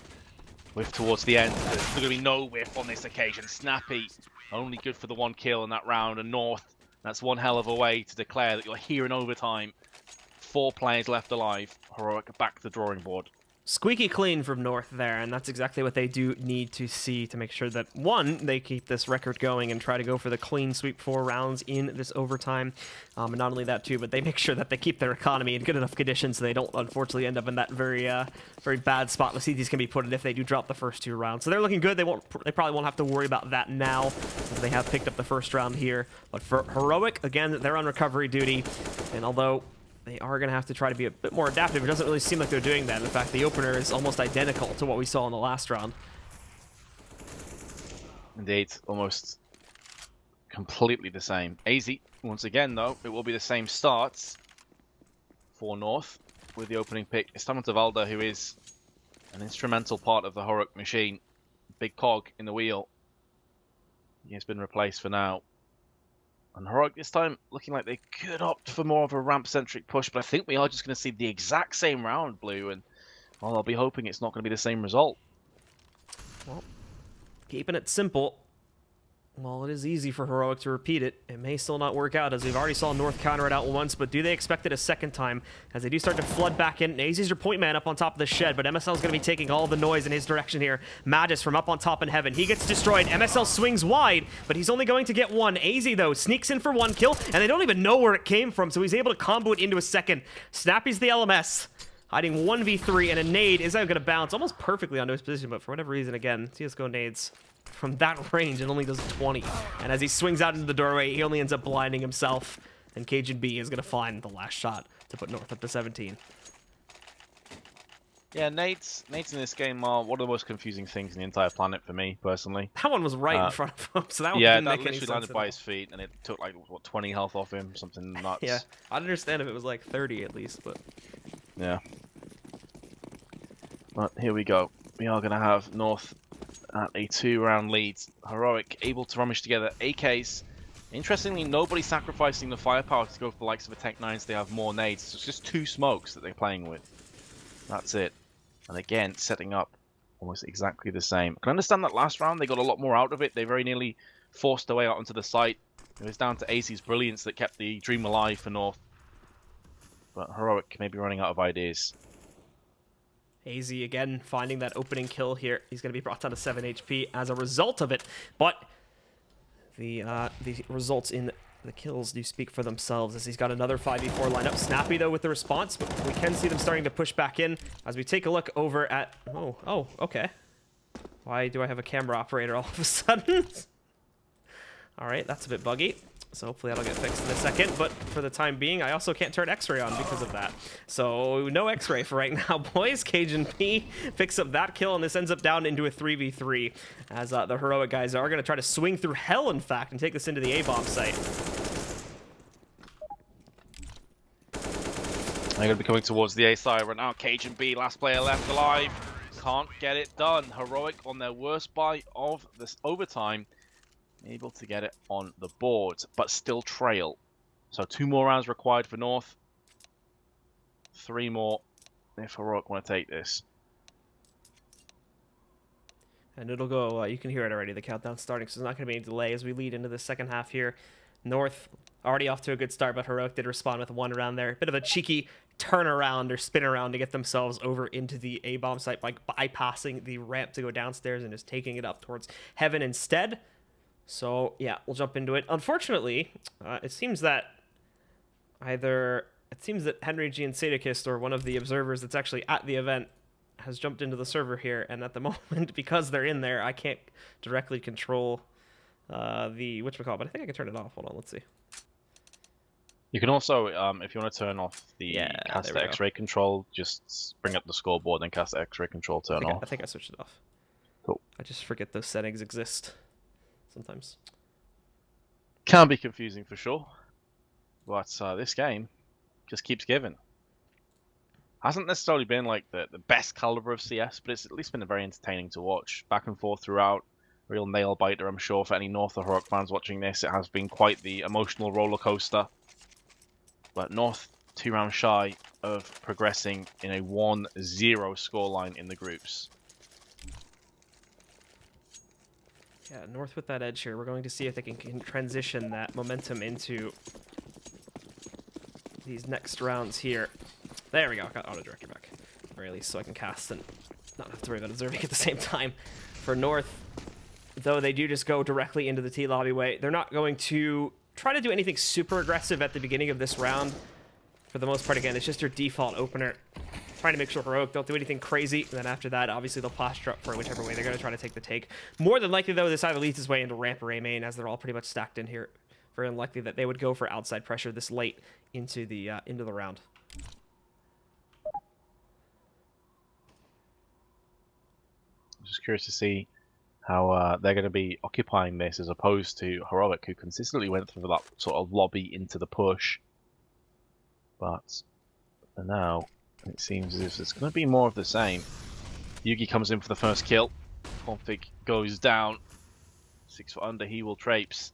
Whiff towards the end. There's going to be no whiff on this occasion. Snappy, only good for the 1 kill in that round. And North, that's one hell of a way to declare that you're here in overtime. 4 players left alive. Heroic back to the drawing board. Squeaky clean from North there, and that's exactly what they do need to see to make sure that, one, they keep this record going and try to go for the clean sweep 4 rounds in this overtime. And not only that, too, but they make sure that they keep their economy in good enough conditions so they don't, unfortunately, end up in that very bad spot the CTs can be put in if they do drop the first 2 rounds. So they're looking good. They probably won't have to worry about that now, as they have picked up the first round here. But for Heroic, again, they're on recovery duty, and although they are going to have to try to be a bit more adaptive, it doesn't really seem like they're doing that. In fact, the opener is almost identical to what we saw in the last round. Indeed, almost completely the same. AZ, once again, though, it will be the same starts for North with the opening pick. It's Valda, who is an instrumental part of the Heroic machine. Big cog in the wheel. He has been replaced for now. And Heroic this time looking like they could opt for more of a ramp-centric push, but I think we are just going to see the exact same round, Blue, and well, I'll be hoping it's not going to be the same result. Well, keeping it simple. Well, it is easy for Heroic to repeat it. It may still not work out, as we've already saw North counter it out once, but do they expect it a second time? As they do start to flood back in. AZ's your point man up on top of the shed, but MSL is going to be taking all the noise in his direction here. Magus from up on top in heaven. He gets destroyed. MSL swings wide, but he's only going to get 1. AZ, though, sneaks in for 1 kill, and they don't even know where it came from, so he's able to combo it into a second. Snappy's the LMS. Hiding 1v3, and a nade is going to bounce almost perfectly onto his position, but for whatever reason, again, CSGO nades from that range and only does 20. And as he swings out into the doorway, he only ends up blinding himself. And Cajun B is going to find the last shot to put North up to 17. Yeah, nades in this game are one of the most confusing things in the entire planet for me, personally. That one was right in front of him, so that one yeah, didn't that make any literally sense landed by his feet, and it took like, what, 20 health off him? Something nuts. Yeah, I'd understand if it was like 30 at least, but... Yeah. But here we go. We are going to have North at a 2-round lead. Heroic able to rummage together AKs. Interestingly, nobody sacrificing the firepower to go for the likes of a Tech 9s. They have more nades. So it's just 2 smokes that they're playing with. That's it. And again, setting up almost exactly the same. I can understand that last round they got a lot more out of it. They very nearly forced their way out onto the site. It was down to AC's brilliance that kept the dream alive for North. But Heroic may be running out of ideas. AZ again finding that opening kill here. He's going to be brought down to 7 HP as a result of it. But the results in the kills do speak for themselves as he's got another 5v4 lineup. Snappy though with the response, but we can see them starting to push back in as we take a look over at... Oh, okay. Why do I have a camera operator all of a sudden? All right, that's a bit buggy. So hopefully that'll get fixed in a second. But for the time being, I also can't turn X-ray on because of that. So no X-ray for right now, boys. Cajun P picks up that kill, and this ends up down into a 3v3 as the Heroic guys are going to try to swing through hell, in fact, and take this into the A-bomb site. They're going to be coming towards the A side right now. Cajun B, last player left alive. Can't get it done. Heroic on their worst buy of this overtime. Able to get it on the board, but still trail. So 2 more rounds required for North. 3 more if Heroic want to take this. And it'll go, you can hear it already, the countdown starting, so there's not going to be any delay as we lead into the second half here. North already off to a good start, but Heroic did respond with 1 around there. Bit of a cheeky turnaround or spin around to get themselves over into the A-bomb site by bypassing the ramp to go downstairs and just taking it up towards heaven instead. So, yeah, we'll jump into it. Unfortunately, it seems that Henry G and Sadakist, or one of the observers that's actually at the event, has jumped into the server here, and at the moment, because they're in there, I can't directly control the whatchamacallit, but I think I can turn it off. Hold on, let's see. You can also, if you want to turn off the caster X-ray control, just bring up the scoreboard and caster X-ray control turn off. I think I switched it off. Cool. I just forget those settings exist sometimes. Can be confusing for sure, but this game just keeps giving. Hasn't necessarily been like the best caliber of CS, but it's at least been very entertaining to watch. Back and forth throughout. Real nail biter, I'm sure, for any North or Heroic fans watching this. It has been quite the emotional roller coaster. But North 2 rounds shy of progressing in a 1-0 scoreline in the groups. Yeah, North with that edge here. We're going to see if they can transition that momentum into these next rounds here. There we go. I got auto director back, at the very least, so I can cast and not have to worry about observing at the same time. For North, though, they do just go directly into the T lobby way. They're not going to try to do anything super aggressive at the beginning of this round. For the most part, again, it's just your default opener. Trying to make sure Heroic don't do anything crazy. And then after that, obviously, they'll posture up for whichever way they're going to try to take the take. More than likely, though, this either leads its way into ramp or A main, as they're all pretty much stacked in here. Very unlikely that they would go for outside pressure this late into the round. I'm just curious to see how they're going to be occupying this as opposed to Heroic, who consistently went through that sort of lobby into the push. But for now, it seems as if it's going to be more of the same. Yugi comes in for the first kill. Config goes down. 6 foot under, he will traipse.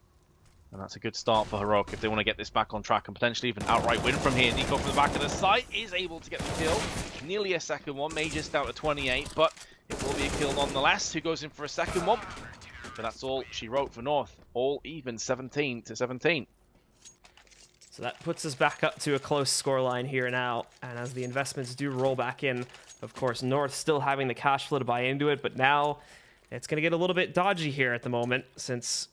And that's a good start for Heroic if they want to get this back on track and potentially even outright win from here. Nico from the back of the site is able to get the kill. Nearly a second one, may just down to 28, but it will be a kill nonetheless. Who goes in for a second one? But that's all she wrote for North. All even, 17-17. So that puts us back up to a close scoreline here now. And as the investments do roll back in, of course, North still having the cash flow to buy into it. But now it's going to get a little bit dodgy here at the moment since,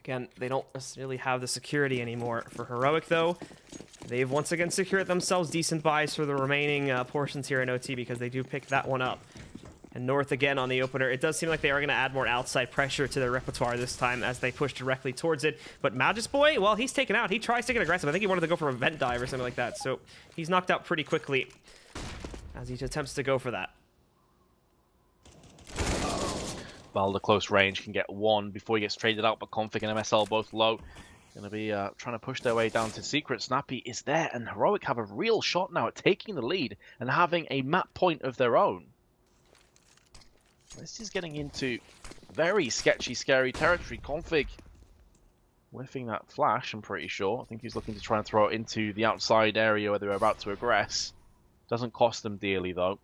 again, they don't necessarily have the security anymore. For Heroic, though, they've once again secured themselves decent buys for the remaining portions here in OT because they do pick that one up. And North again on the opener. It does seem like they are going to add more outside pressure to their repertoire this time as they push directly towards it. But Magis Boy, well, he's taken out. He tries to get aggressive. I think he wanted to go for a vent dive or something like that. So he's knocked out pretty quickly as he attempts to go for that. Well, the close range can get 1 before he gets traded out, but Config and MSL both low. Going to be trying to push their way down to Secret. Snappy is there, and Heroic have a real shot now at taking the lead and having a map point of their own. This is getting into very sketchy, scary territory. Config whiffing that flash, I'm pretty sure. I think he's looking to try and throw it into the outside area where they're about to aggress. Doesn't cost them dearly, though.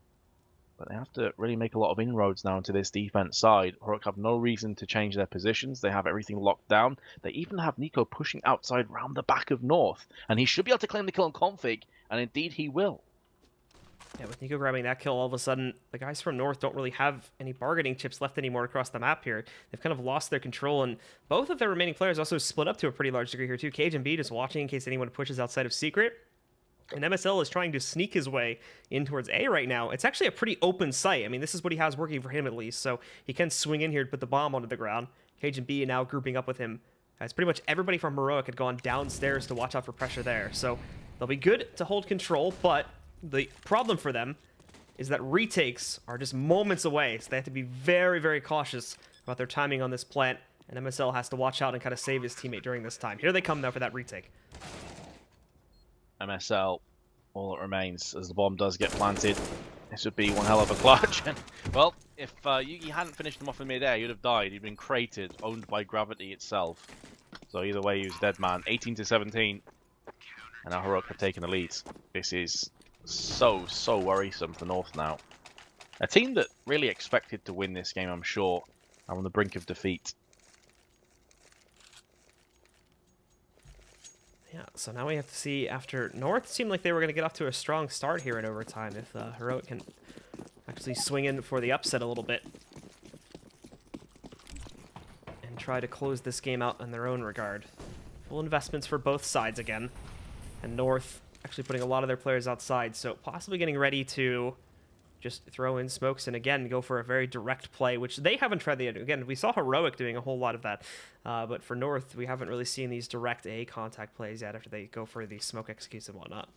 But they have to really make a lot of inroads now into this defense side. Heroic have no reason to change their positions. They have everything locked down. They even have Nico pushing outside round the back of North. And he should be able to claim the kill on Config, and indeed he will. Yeah, with Nico grabbing that kill, all of a sudden, the guys from North don't really have any bargaining chips left anymore across the map here. They've kind of lost their control, and both of their remaining players also split up to a pretty large degree here too. Cage and B just watching in case anyone pushes outside of Secret. And MSL is trying to sneak his way in towards A right now. It's actually a pretty open site. I mean, this is what he has working for him at least, so he can swing in here to put the bomb onto the ground. Cage and B are now grouping up with him, as pretty much everybody from Heroic had gone downstairs to watch out for pressure there. So they'll be good to hold control, but the problem for them is that retakes are just moments away, so they have to be very, very cautious about their timing on this plant, and MSL has to watch out and kind of save his teammate during this time. Here they come now for that retake. MSL, all that remains as the bomb does get planted. This would be one hell of a clutch. And, well, if Yugi hadn't finished him off in midair, he'd have died. He'd been crated, owned by gravity itself. So either way, he was dead man. 18-17. And now Heroic have taken the lead. This is so worrisome for North now. A team that really expected to win this game, I'm sure, are on the brink of defeat. Yeah, so now we have to see after North seemed like they were going to get off to a strong start here in overtime if Heroic can actually swing in for the upset a little bit and try to close this game out in their own regard. Full investments for both sides again, and North actually putting a lot of their players outside, so possibly getting ready to just throw in smokes and again go for a very direct play, which they haven't tried yet. Again, we saw Heroic doing a whole lot of that, but for North, we haven't really seen these direct A contact plays yet after they go for the smoke executes and whatnot.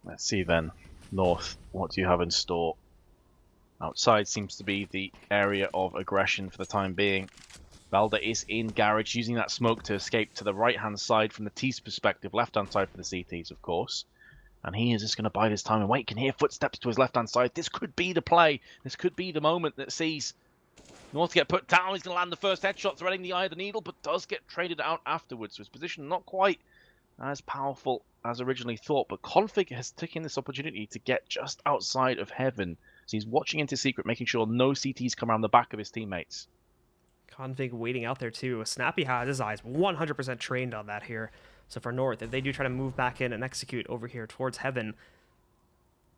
Let's see then, North, what do you have in store? Outside seems to be the area of aggression for the time being. Valda is in garage, using that smoke to escape to the right-hand side from the T's perspective, left-hand side for the CTs, of course. And he is just going to bide his time and wait. Can hear footsteps to his left-hand side. This could be the play. This could be the moment that sees North get put down. He's going to land the first headshot, threading the eye of the needle, but does get traded out afterwards. So his position not quite as powerful as originally thought, but Config has taken this opportunity to get just outside of heaven. So he's watching into Secret, making sure no CTs come around the back of his teammates. Config waiting out there too. Snappy has his eyes 100% trained on that here. So for North, if they do try to move back in and execute over here towards Heaven,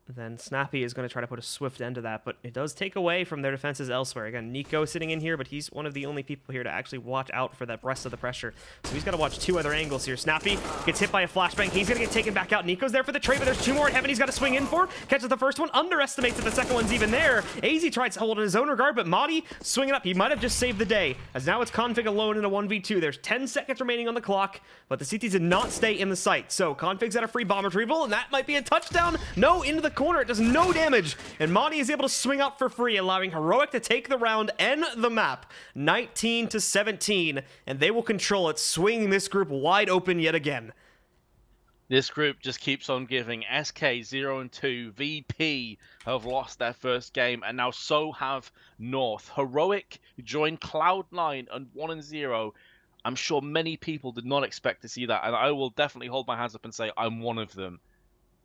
then Snappy is going to try to put a swift end to that, but it does take away from their defenses elsewhere. Again, Nico sitting in here, but he's one of the only people here to actually watch out for that rest of the pressure. So he's got to watch two other angles here. Snappy gets hit by a flashbang. He's going to get taken back out. Nico's there for the trade, but there's two more at Heaven he's got to swing in for. Catches the first one, underestimates that the second one's even there. AZ tries to hold in his own regard, but Madi swinging up. He might have just saved the day, as now it's Config alone in a 1v2. There's 10 seconds remaining on the clock, but the CTs did not stay in the site. So Config's got a free bomb retrieval, and that might be a touchdown. No, into the corner. It does no damage, and Madi is able to swing up for free, allowing Heroic to take the round and the map 19-17, and they will control it, swinging this group wide open yet again. This group just keeps on giving. SK 0 and 2, VP have lost their first game, and now so have North. Heroic joined Cloud9 and 1 and 0. I'm sure many people did not expect to see that, and I will definitely hold my hands up and say I'm one of them.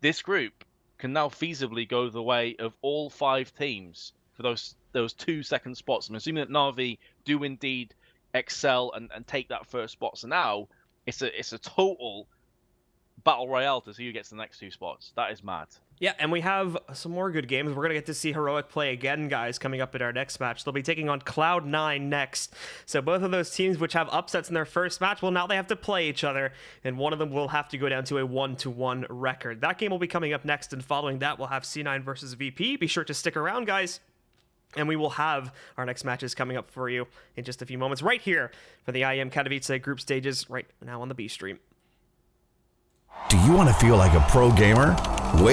This group can now feasibly go the way of all 5 teams for those 2 second spots. I'm assuming that Na'Vi do indeed excel and take that first spot. So now it's a total battle royale to see who gets the next 2 spots. That is mad. Yeah, and we have some more good games. We're going to get to see Heroic play again, guys, coming up in our next match. They'll be taking on Cloud9 next. So both of those teams which have upsets in their first match, well, now they have to play each other, and one of them will have to go down to a 1-1 record. That game will be coming up next, and following that, we'll have C9 versus VP. Be sure to stick around, guys. And we will have our next matches coming up for you in just a few moments right here for the IEM Katowice group stages right now on the B stream. Do you want to feel like a pro gamer?